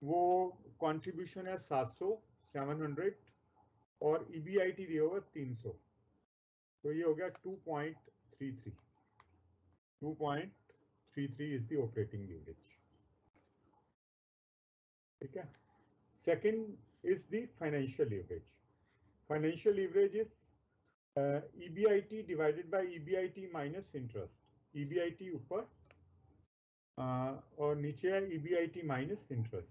A: वो कंट्रीब्यूशन है 700 और ईबीआईटी दिया हुआ 300। तो ये हो गया 2.33 इज द ऑपरेटिंग लीवरेज, ठीक है। Second is the financial leverage. Financial leverage is EBIT divided by EBIT minus interest. EBIT ऊपर और नीचे है ईबीआईटी माइनस इंटरेस्ट।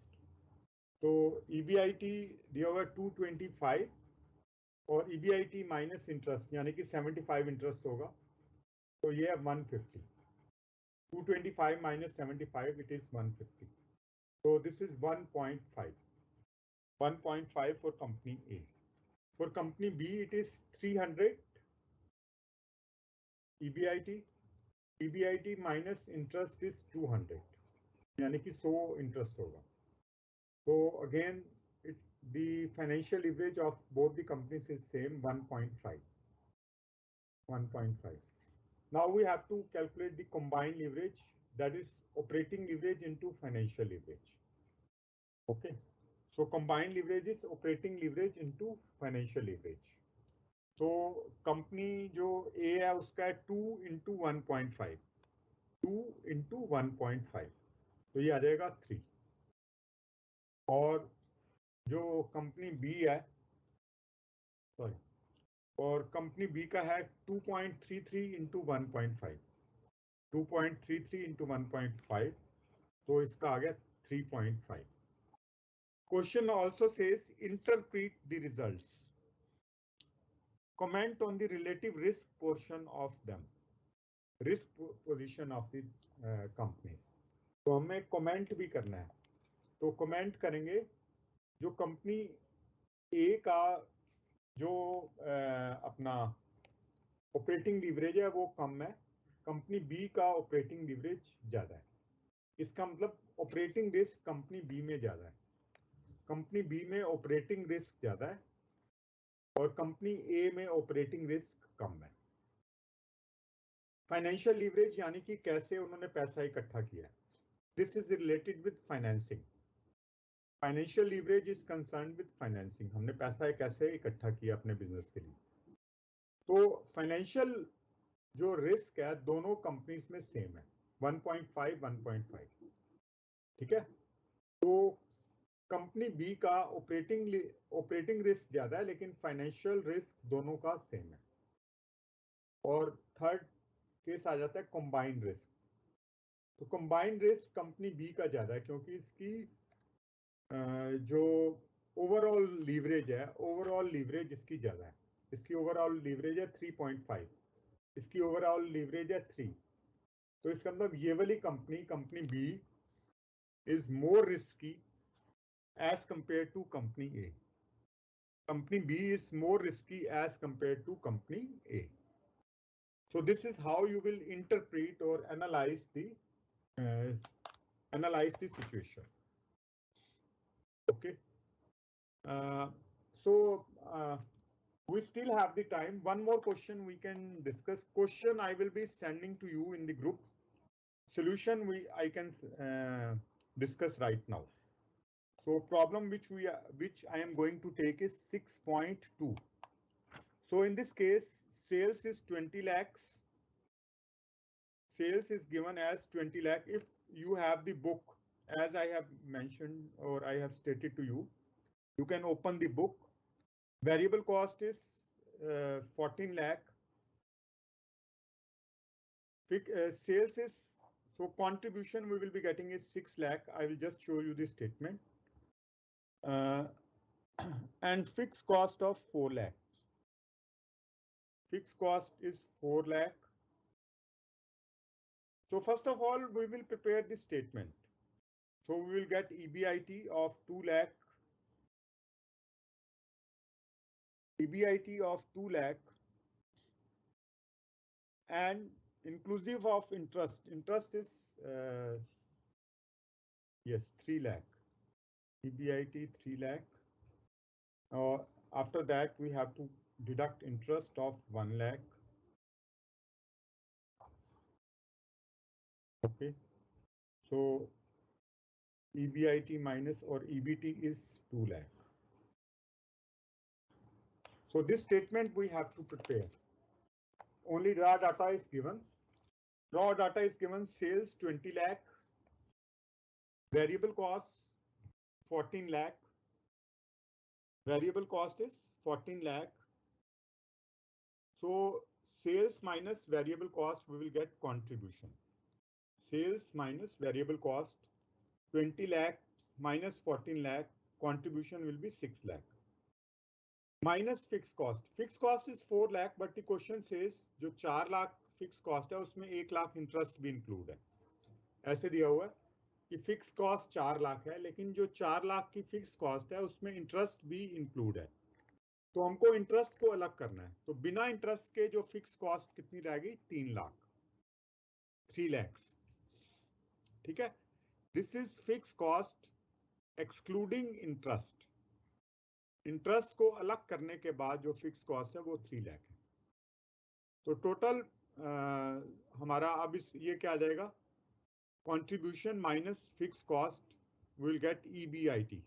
A: तो ईबीआईटी दिया हुआ 225 और ईबीआईटी माइनस इंटरेस्ट यानी कि 75 इंटरेस्ट होगा, तो ये है 150। 225 माइनस 75 इट इज 150। तो this is 1.5 for company A. For company B it is 300 EBIT. EBIT minus interest is 200 यानी कि 100 इंटरेस्ट होगा। तो again the financial leverage of both the companies is same 1.5. Now we have to calculate the combined leverage, that is operating leverage into financial leverage. Okay, so combined leverage is operating leverage into financial leverage. तो company जो ए है उसका है 2 into 1.5, 2 into 1.5, तो ये आ जाएगा 3। और जो कंपनी बी है, सॉरी, और कंपनी बी का है 2.33 इंटू 1.5, 2.33 इंटू 1.5, तो इसका आ गया 3.5। Question also says interpret the results, comment on the relative risk portion of them, risk position of the companies. तो हमें कमेंट भी करना है, तो कमेंट करेंगे जो कंपनी ए का जो अपना ऑपरेटिंग लीवरेज है वो कम है, कंपनी बी का ऑपरेटिंग लीवरेज ज्यादा है। इसका मतलब ऑपरेटिंग रिस्क कंपनी बी में ज्यादा है, कंपनी बी में ऑपरेटिंग रिस्क ज्यादा है और कंपनी ए में ऑपरेटिंग रिस्क कम है। फाइनेंशियल लीवरेज यानी कि कैसे उन्होंने पैसा इकट्ठा किया है, this is related with financing. Financial leverage is concern with financing, हमने पैसा कैसे इकट्ठा किया अपने बिजनेस के लिए। तो फाइनेंशियल जो रिस्क है दोनों कंपनीज में सेम है, 1.5 1.5, ठीक है। तो कंपनी बी का ऑपरेटिंग रिस्क ज्यादा है लेकिन फाइनेंशियल रिस्क दोनों का सेम है। और थर्ड केस आ जाता है कंबाइंड रिस्क। तो कंबाइंड रिस्क कंपनी बी का ज्यादा है क्योंकि इसकी जो ओवरऑल लीवरेज है, ओवरऑल लीवरेज इसकी ज्यादा है। इसकी ओवरऑल लीवरेज है 3.5, इसकी ओवरऑल लीवरेज है 3। तो इसका मतलब ये वाली company B is more risky as compare to company A. Company B is more risky as compare to company A. So this is how you will interpret or analyze the situation. Okay. So we still have the time. One more question we can discuss. Question I will be sending to you in the group. Solution I can discuss right now. So problem which I am going to take is 6.2. So in this case, sales is 20 lakhs. Sales is given as 20 lakh. If you have the book, as I have mentioned or I have stated to you, you can open the book. Variable cost is 14 lakh. Sales is, so contribution we will be getting is 6 lakh. I will just show you the statement. And fixed cost of 4 lakh. Fixed cost is 4 lakh. So first of all, we will prepare the statement. So we will get EBIT of 2 lakh. EBIT of 2 lakh and inclusive of interest. Interest is yes, 3 lakh. EBIT 3 lakh. After that, we have to deduct interest of 1 lakh. Okay. So EBIT minus or EBT is 2 lakh. So this statement we have to prepare. Only raw data is given. Raw data is given sales 20 lakh. Variable costs 14 lakh. Variable cost is 14 lakh. So sales minus variable cost, we will get contribution. Sales minus variable cost, 20 lakh minus 14 lakh, contribution will be 6 lakh. Minus fixed cost. Fixed cost is 4 lakh, but the question says जो 4 lakh fixed cost है उसमें 1 lakh interest भी include है. ऐसे दिया हुआ है कि fixed cost 4 लाख है, लेकिन जो 4 लाख की fixed cost है उसमें interest भी include है. तो हमको इंटरेस्ट को अलग करना है. तो बिना इंटरेस्ट के जो फिक्स कॉस्ट कितनी रहेगी 3 लाख, 3 लैक्स. ठीक है. This is fix cost excluding interest. Interest को अलग करने के बाद जो फिक्स कॉस्ट है वो 3 लाख है. तो टोटल हमारा अब ये क्या आ जाएगा, contribution minus fix cost, will get EBIT.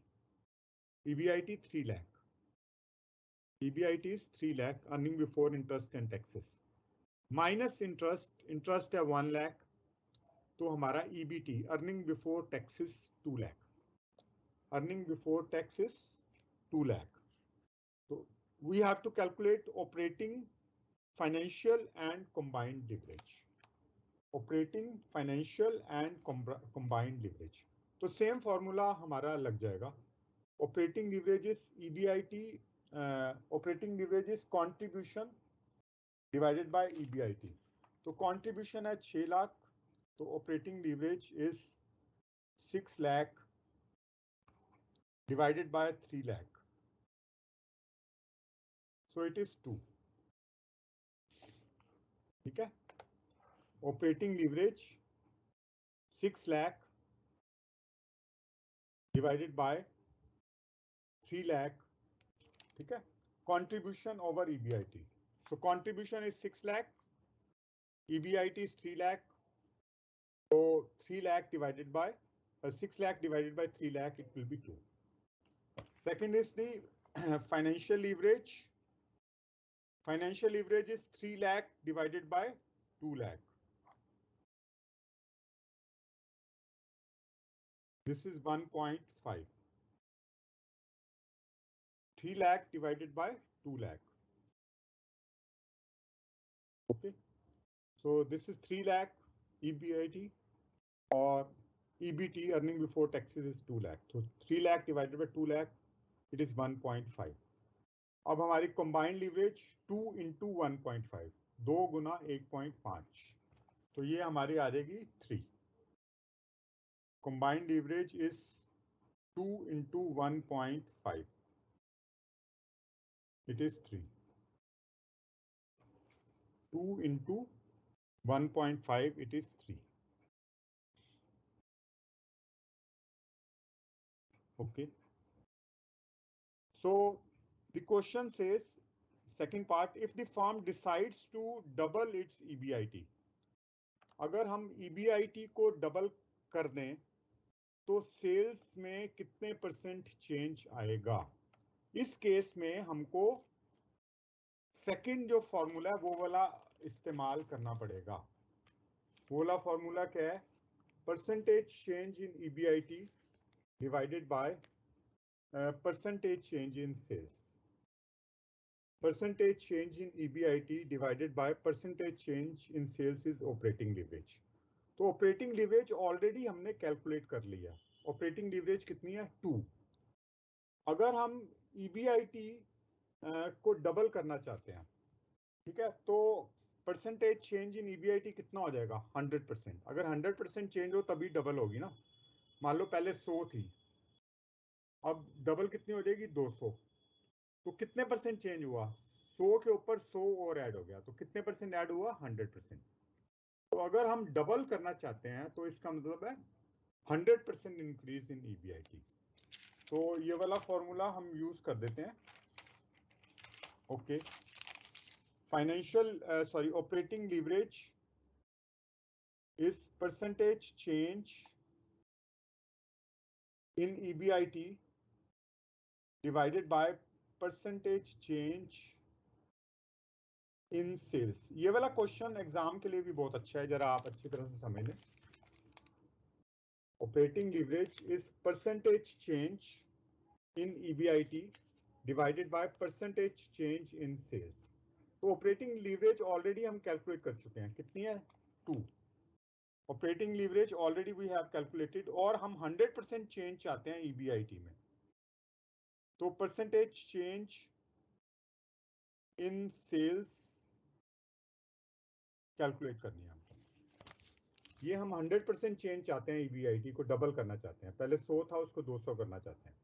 A: EBIT 3 lakh. EBIT is 3 lakh, earning before interest and taxes. Minus interest, interest है 1 lakh. तो हमारा EBT, earning before taxes 2 lakh. Earning before taxes 2 lakh. So we have to calculate operating, financial and combined leverage. Operating, financial and combined leverage. तो same formula हमारा लग जाएगा. Operating leverage is EBIT. Operating leverage is contribution divided by EBIT. तो contribution है 6 लाख, तो operating leverage is 6 lakh divided by 3 lakh. So it is 2. ठीक है. Operating leverage 6 lakh divided by 3 lakh. ठीक है. Contribution over EBIT. So contribution is 6 lakh. EBIT is 3 lakh. So 3 lakh divided by 6 lakh divided by 3 lakh, it will be 2. Second is the financial leverage. Financial leverage is 3 lakh divided by 2 lakh. This is 1.5. 3 lakh divided by 2 lakh. Okay. So this is 3 lakh EBIT, or EBT, earning before taxes, is 2 lakh. So 3 lakh divided by 2 lakh, it is 1.5. अब हमारी combined leverage 2 into 1.5, 2 गुना 1.5, तो ये हमारी आ जाएगी 3. Combined leverage is 2 into 1.5, it is 3. 2 into 1.5, it is 3. Okay. So the question says, second part, if the firm decides to double its EBIT, अगर हम EBIT को double कर दें तो सेल्स में कितने % चेंज आएगा? इस केस में हमको सेकंड जो फॉर्मूला है वो वाला इस्तेमाल करना पड़ेगा. वो वाला फॉर्मूला क्या है? Percentage change in EBIT divided bye percentage change in sales. Percentage change in EBIT divided by percentage change in sales is operating leverage. तो ऑपरेटिंग लीवरेज ऑलरेडी हमने कैलकुलेट कर लिया. ऑपरेटिंग लीवरेज कितनी है? 2. अगर हम EBIT को डबल करना चाहते हैं, ठीक है, तो परसेंटेज चेंज इन EBIT कितना हो जाएगा? 100%. अगर 100% चेंज हो तभी डबल होगी ना. मान लो पहले 100 थी, अब डबल कितनी हो जाएगी? 200. तो कितने % चेंज हुआ? 100 के ऊपर 100 और ऐड हो गया, तो कितने % ऐड हुआ? 100%. तो अगर हम डबल करना चाहते हैं तो इसका मतलब है 100% इंक्रीज इन EBIT. तो ये वाला फॉर्मूला हम यूज कर देते हैं. Okay. Financial operating leverage is percentage change in EBIT divided by percentage change in sales. ये वाला क्वेश्चन एग्जाम के लिए भी बहुत अच्छा है, जरा आप अच्छी तरह से समझ लें. Operating leverage is percentage change in EBIT divided by percentage change in sales. तो ऑपरेटिंग लीवरेज ऑलरेडी हम कैलकुलेट कर चुके हैं. कितनी है? 2. Operating leverage already we have calculated, और हम 100% चेंज चाहते हैं EBIT में. तो percentage change in sales calculate करनी है हमको. ये हम 100% चेंज चाहते हैं, EBIT को डबल करना चाहते हैं. पहले 100 था, उसको 200 करना चाहते हैं.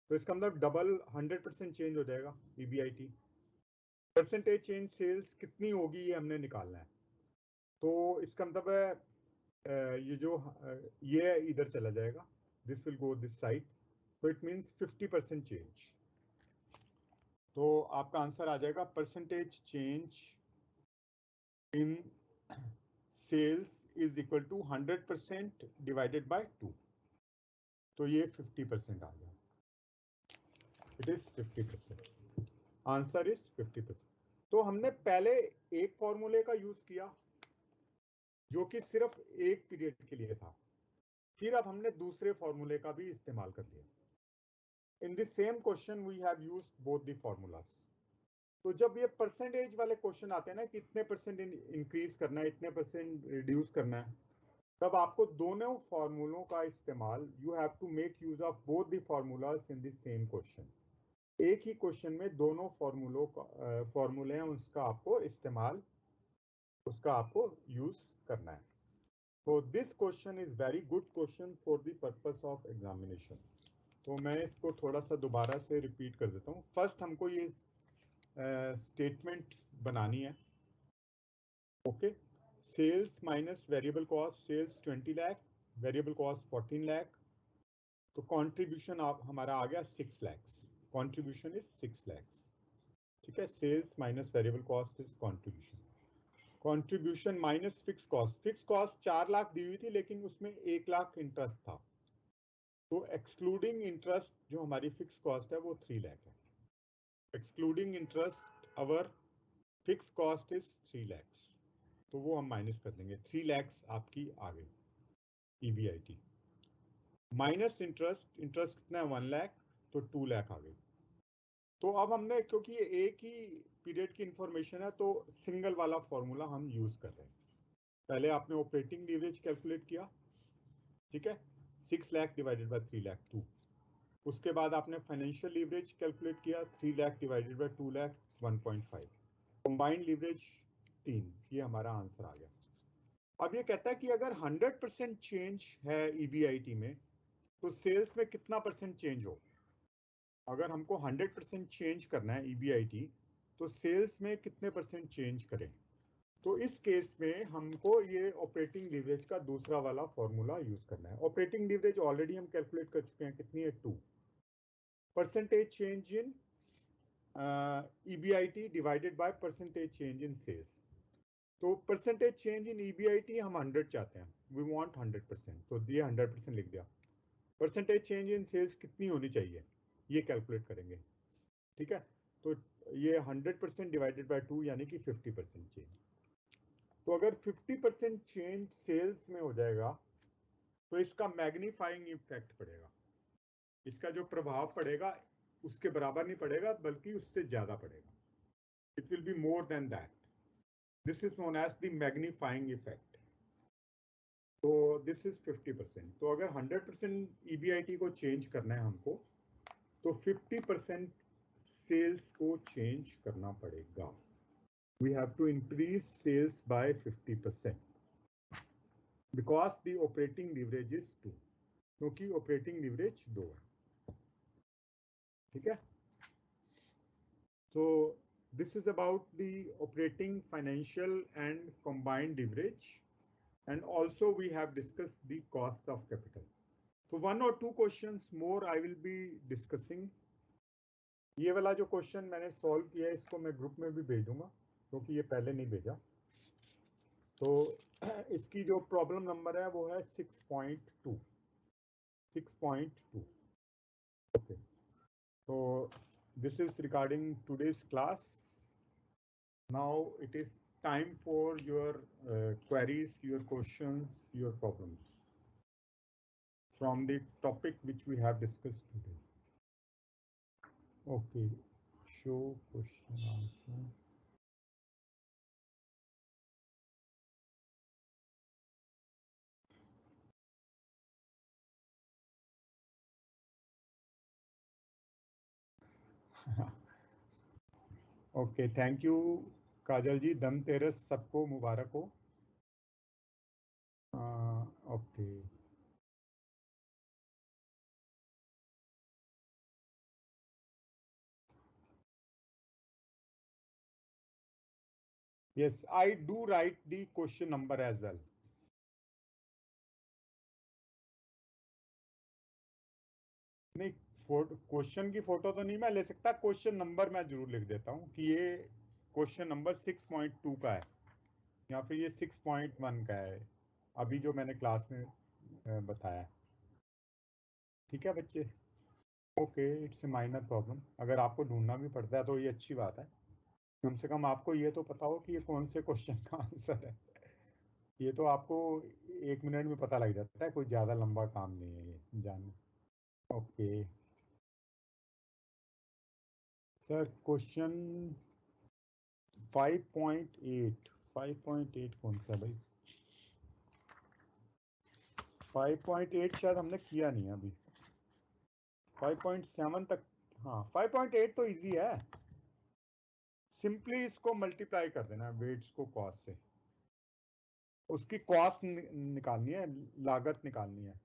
A: तो इसका मतलब डबल 100% चेंज हो जाएगा EBIT. परसेंटेज चेंज सेल्स कितनी होगी ये हमने निकालना है. तो इसका मतलब है ये जो ये इधर चला जाएगा, this will go this side, तो इट मींस 50% चेंज. तो आपका आंसर आ जाएगा percentage change in sales is equal to 100% divided by 2. तो ये 50% आ गया. It is 50%. Answer is 50%. तो हमने पहले एक फॉर्मूले का यूज किया जो कि सिर्फ एक पीरियड के लिए था, फिर अब हमने दूसरे फॉर्मूले का भी इस्तेमाल कर लिया. In the same question we have used both the formulas. तो जब ये परसेंटेज वाले क्वेश्चन आते हैं ना कि इतने % इंक्रीज करना है, इतने % रिड्यूस करना है, तब आपको दोनों फॉर्मूलों का इस्तेमाल, you have to make use of both the formulas in the same question. एक ही क्वेश्चन में दोनों फॉर्मूले हैं, उसका आपको यूज करना है. तो this question is very good question for the purpose of examination. तो मैं इसको थोड़ा सा दोबारा से रिपीट कर देता हूँ. फर्स्ट हमको ये स्टेटमेंट बनानी है. Okay. Sales minus variable cost. Sales 20 lakh, variable cost 14 lakh, तो कंट्रीब्यूशन आप हमारा आ गया 6 लाख. Contribution is 6 lakh. ठीक है. Sales minus variable cost is contribution. Contribution minus fix cost. Fix cost 4 lakh दी हुई थी, लेकिन उसमें 1 लाख इंटरेस्ट था, तो एक्सक्लूडिंग इंटरेस्ट जो हमारी फिक्स कॉस्ट है वो 3 लाख है. Excluding interest our fix cost is 3 lakh, तो वो हम माइनस कर देंगे. 3 लाख आपकी आ गई EBIT. Minus interest. इंटरेस्ट कितना है? 1 लाख, तो 2 लाख आ गई. तो अब हमने, क्योंकि ये एक ही पीरियड की इंफॉर्मेशन है, तो सिंगल वाला फॉर्मूला हम यूज कर रहे हैं. पहले आपने ऑपरेटिंग लीवरेज कैलकुलेट किया, ठीक है, 6 लाख डिवाइडेड बाय 3 लाख 2. उसके बाद आपने फाइनेंशियल लीवरेज कैलकुलेट किया, 3 lakh divided by 2 lakh 1.5। Combined leverage 3, ये हमारा आंसर आ गया। अब ये कहता है कि अगर 100% चेंज है ईबीआईटी में तो सेल्स में कितना परसेंट चेंज हो। अगर हमको 100% चेंज करना है ईबीआईटी तो सेल्स में कितने परसेंट चेंज करें। तो इस केस में हमको ये ऑपरेटिंग लीवरेज का दूसरा वाला फॉर्मूला यूज करना है। ऑपरेटिंग लीवरेज ऑलरेडी हम कैलकुलेट कर चुके हैं, कितनी है 2 percentage change in EBIT divided by percentage change in sales. तो परसेंटेज चेंज इन ईबीआईटी हम 100 चाहते हैं, वी वांट 100%, तो ये 100% लिख दिया। परसेंटेज चेंज इन सेल्स कितनी होनी चाहिए ये कैलकुलेट करेंगे, ठीक है। तो ये 100% डिवाइडेड बाय 2 यानी कि 50% चेंज। तो अगर 50% चेंज सेल्स में हो जाएगा तो इसका मैग्नीफाइंग इफेक्ट पड़ेगा, इसका जो प्रभाव पड़ेगा उसके बराबर नहीं पड़ेगा बल्कि उससे ज्यादा पड़ेगा। It will be more than that. This is known as the magnifying effect. तो दिस इज 50%। तो अगर 100% ईबीआईटी को चेंज करना है हमको तो 50% सेल्स को चेंज करना पड़ेगा। We have to increase sales by 50% because the operating leverage is 2, क्योंकि operating leverage 2 है, ठीक है। So this is about the operating, financial and combined leverage, and also we have discussed the cost of capital. So 1 or 2 questions more I will be discussing. ये वाला जो question मैंने solve किया है इसको मैं ग्रुप में भी भेज दूंगा क्योंकि ये पहले नहीं भेजा। तो इसकी जो प्रॉब्लम नंबर है वो है 6.2। ओके, तो this is regarding today's class. Now it is time for your queries, your questions, your problems from the topic which we have discussed today. Okay, show question answer. Okay, thank you Kajal ji. Dhanteras सबको मुबारक हो। Okay, yes, I do write the question number as well. नहीं, question की photo तो नहीं मैं ले सकता, क्वेश्चन नंबर मैं जरूर लिख देता हूँ कि ये क्वेश्चन नंबर 6.2 का है या फिर ये 6.1 का है, अभी जो मैंने क्लास में बताया। ठीक है बच्चे, okay, it's a minor problem. अगर आपको ढूंढना भी पड़ता है तो ये अच्छी बात है, कम से कम आपको ये तो पता हो कि ये कौन से क्वेश्चन का आंसर है। ये तो आपको 1 मिनट में पता लग जाता है, कोई ज्यादा लंबा काम नहीं है ये जानना। ओके सर, क्वेश्चन 5.8, 5.8 कौन सा भाई? 5.8 शायद हमने किया नहीं है अभी। 5.7 तक, हाँ 5.8 तो इजी है। सिंपली इसको मल्टीप्लाई कर देना वेट्स को कॉस्ट से, उसकी कॉस्ट निकालनी है, लागत निकालनी है।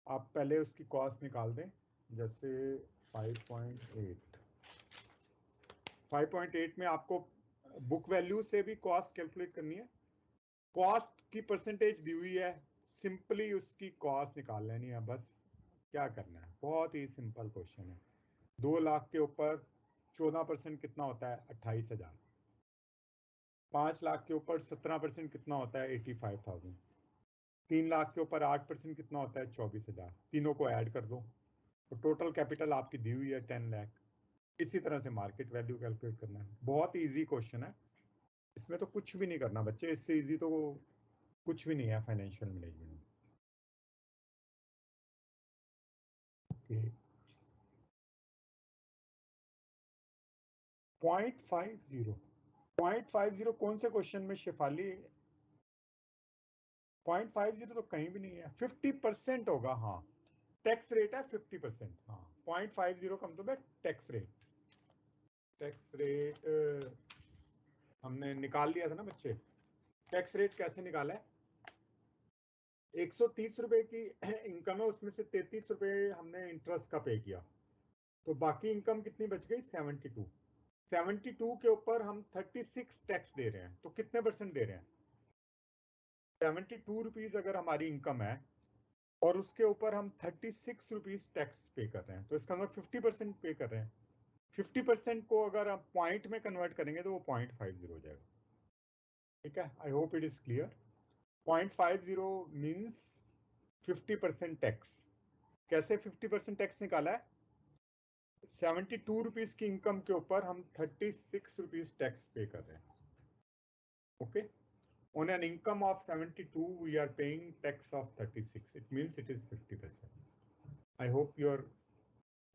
A: आप पहले उसकी कॉस्ट निकाल दें, जैसे 5.8, 5.8 में आपको बुक वैल्यू से भी कॉस्ट कैलकुलेट करनी है। कॉस्ट की परसेंटेज दी हुई है, सिंपली उसकी कॉस्ट निकाल लेनी है बस। क्या करना है, बहुत ही सिंपल क्वेश्चन है। 2 लाख के ऊपर 14% कितना होता है? 28,000। 5 लाख के ऊपर 17% कितना होता है? 85,000। 3 लाख के ऊपर 8% कितना होता है? 24,000। तीनों को ऐड कर दो तो टोटल कैपिटल आपकी दी हुई है 10 लाख। इसी तरह से मार्केट वैल्यू कैलकुलेट करना है। बहुत ही इजी क्वेश्चन है, इसमें तो कुछ भी नहीं करना बच्चे, इससे इजी तो कुछ भी नहीं है फाइनेंशियल मैनेजमेंट में। ओके, 0.50, 0.50 कौन से क्वेश्चन में शेफाली? 0.50 तो कहीं भी नहीं है, 50% होगा। हाँ, टैक्स रेट है 50%। हाँ 0.50 का मतलब है टैक्स रेट। टैक्स रेट हमने निकाल लिया था ना बच्चे। टैक्स रेट कैसे निकाला है? 130 रुपए की इनकम है, उसमें से 33 रुपए हमने इंटरेस्ट का पे किया, तो बाकी इनकम कितनी बच गई? 72। 72 के ऊपर हम 36 टैक्स दे रहे हैं, तो कितने परसेंट दे रहे हैं? 72 रुपीज अगर हमारी इनकम है और उसके ऊपर हम 36 रुपीज टैक्स पे कर रहे हैं, तो इसका मतलब 50% पे कर रहे हैं। 50% को अगर आप पॉइंट में कन्वर्ट करेंगे तो वो 0.50 हो जाएगा। ठीक है, I hope it is clear. 0.50 means 50% tax. कैसे 50% टैक्स निकाला है? 72 रुपीज की इनकम के ऊपर हम 36 रुपीज टैक्स पे कर रहे हैं। Okay, on an income of 72 we are paying tax of 36. It means it is 50%. I hope your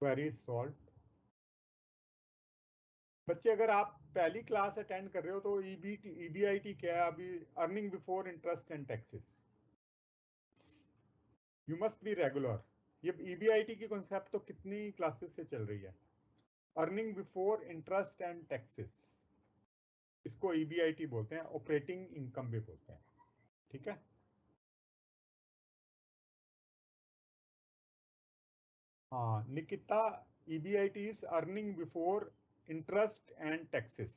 A: query is solved. बच्चे अगर आप पहली क्लास अटेंड कर रहे हो तो ईबीआईटी क्या है अभी? Earning before interest and taxes. You must be regular. ये ईबीआईटी की कॉन्सेप्ट तो कितनी क्लासेस से चल रही है? Earning before interest and taxes, इसको ईबीआईटी बोलते हैं, ऑपरेटिंग इनकम भी बोलते हैं। ठीक है, हाँ Nikita, EBIT is earning before interest and taxes.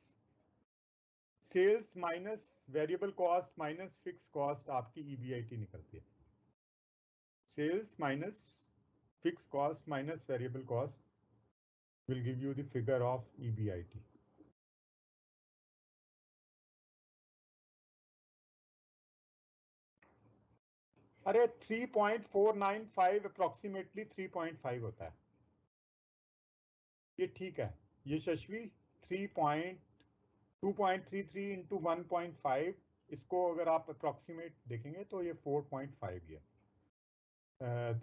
A: Sales minus variable cost minus fix cost आपकी ईबीआईटी निकलती है। Sales minus fix cost minus variable cost will give you the figure of EBIT. अरे 3.495 अप्रोक्सीमेटली 3.5 होता है, ये ठीक है। यशस्वी 2.33 इंटू 1.5, इसको अगर आप अप्रोक्सीमेट देखेंगे तो ये 4.5 ही है,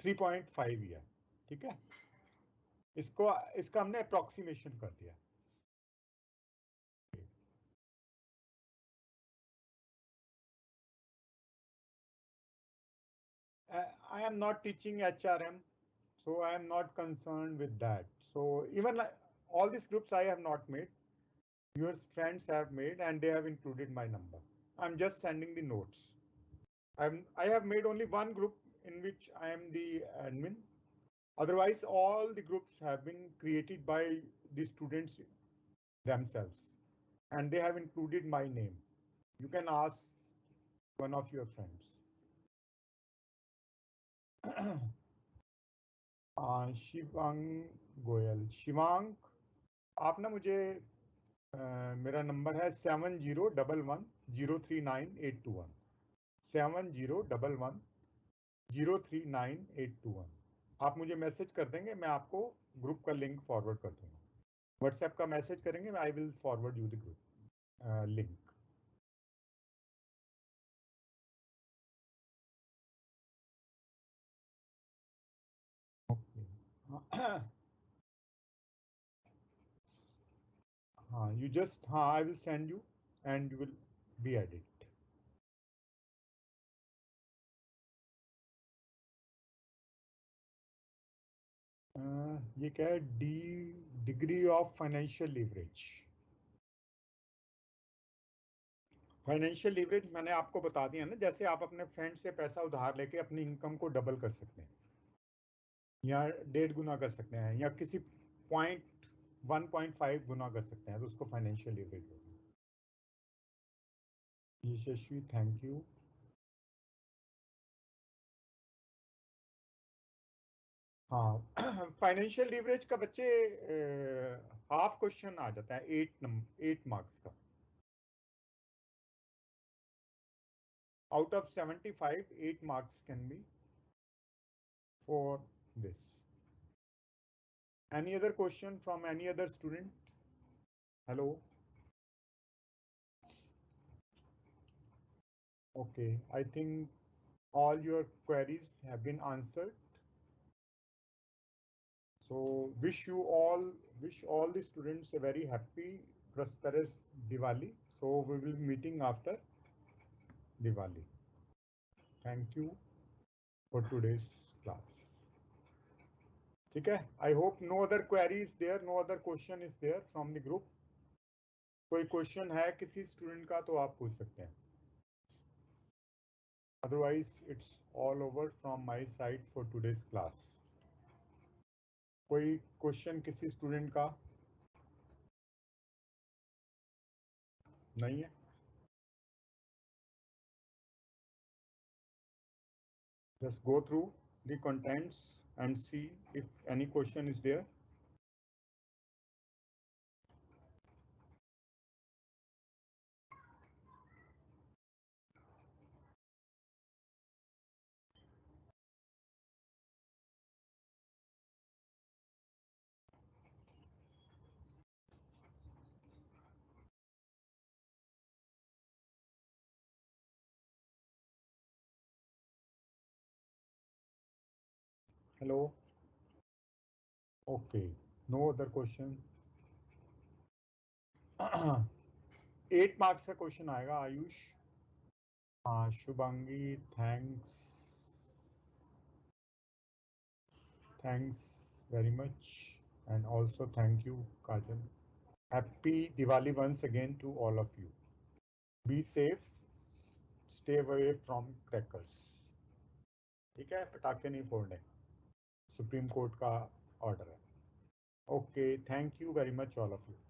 A: 3.5 ही है। ठीक है, इसका हमने अप्रोक्सीमेशन कर दिया। I am not teaching HRM, so I am not concerned with that. So even all these groups I have not made, your friends have made, and they have included my number. I'm just sending the notes. I have made only one group in which I am the admin. Otherwise, all the groups have been created by the students themselves, and they have included my name. You can ask one of your friends. Shivang Goyal. Shivang, आप ना मुझे मेरा number है 7011039821, 7011039821। आप मुझे message कर देंगे, मैं आपको ग्रुप का लिंक फॉरवर्ड कर दूंगा। व्हाट्सएप का मैसेज करेंगे, I will forward you the group link. हाँ यू जस्ट, हाँ I will send you and you will be added. ये क्या है? Degree of financial leverage. Financial leverage मैंने आपको बता दिया ना, जैसे आप अपने फ्रेंड से पैसा उधार लेके अपनी इनकम को डबल कर सकते हैं या 1.5 गुना कर सकते हैं या किसी 1.5 गुना कर सकते हैं, तो उसको फाइनेंशियल लीवरेज बोलते हैं। यशस्वी थैंक यू। हाँ फाइनेंशियल लीवरेज का बच्चे हाफ क्वेश्चन आ जाता है 8 मार्क्स का। Out of 75, 8 marks can be for this. Any other question from any other student? Hello. Okay, I think all your queries have been answered. So wish all the students a very happy, prosperous Diwali. So we will be meeting after Diwali. Thank you for today's class. ठीक है, I hope no other query is there, no other question is there from the group. कोई question है किसी student का तो आप पूछ सकते हैं. Otherwise it's all over from my side for today's class. कोई क्वेश्चन किसी स्टूडेंट का नहीं है? Just go through the contents and see if any question is there. Hello. Okay. No other question. 8 marks का क्वेश्चन आएगा आयुष. हाँ Shubhangi, thanks very much, and also thank you Kajal. Happy Diwali once again to all of you. Be safe, stay away from crackers. ठीक है, पटाखे नहीं फोड़ने, supreme court का order है. Okay, thank you very much all of you.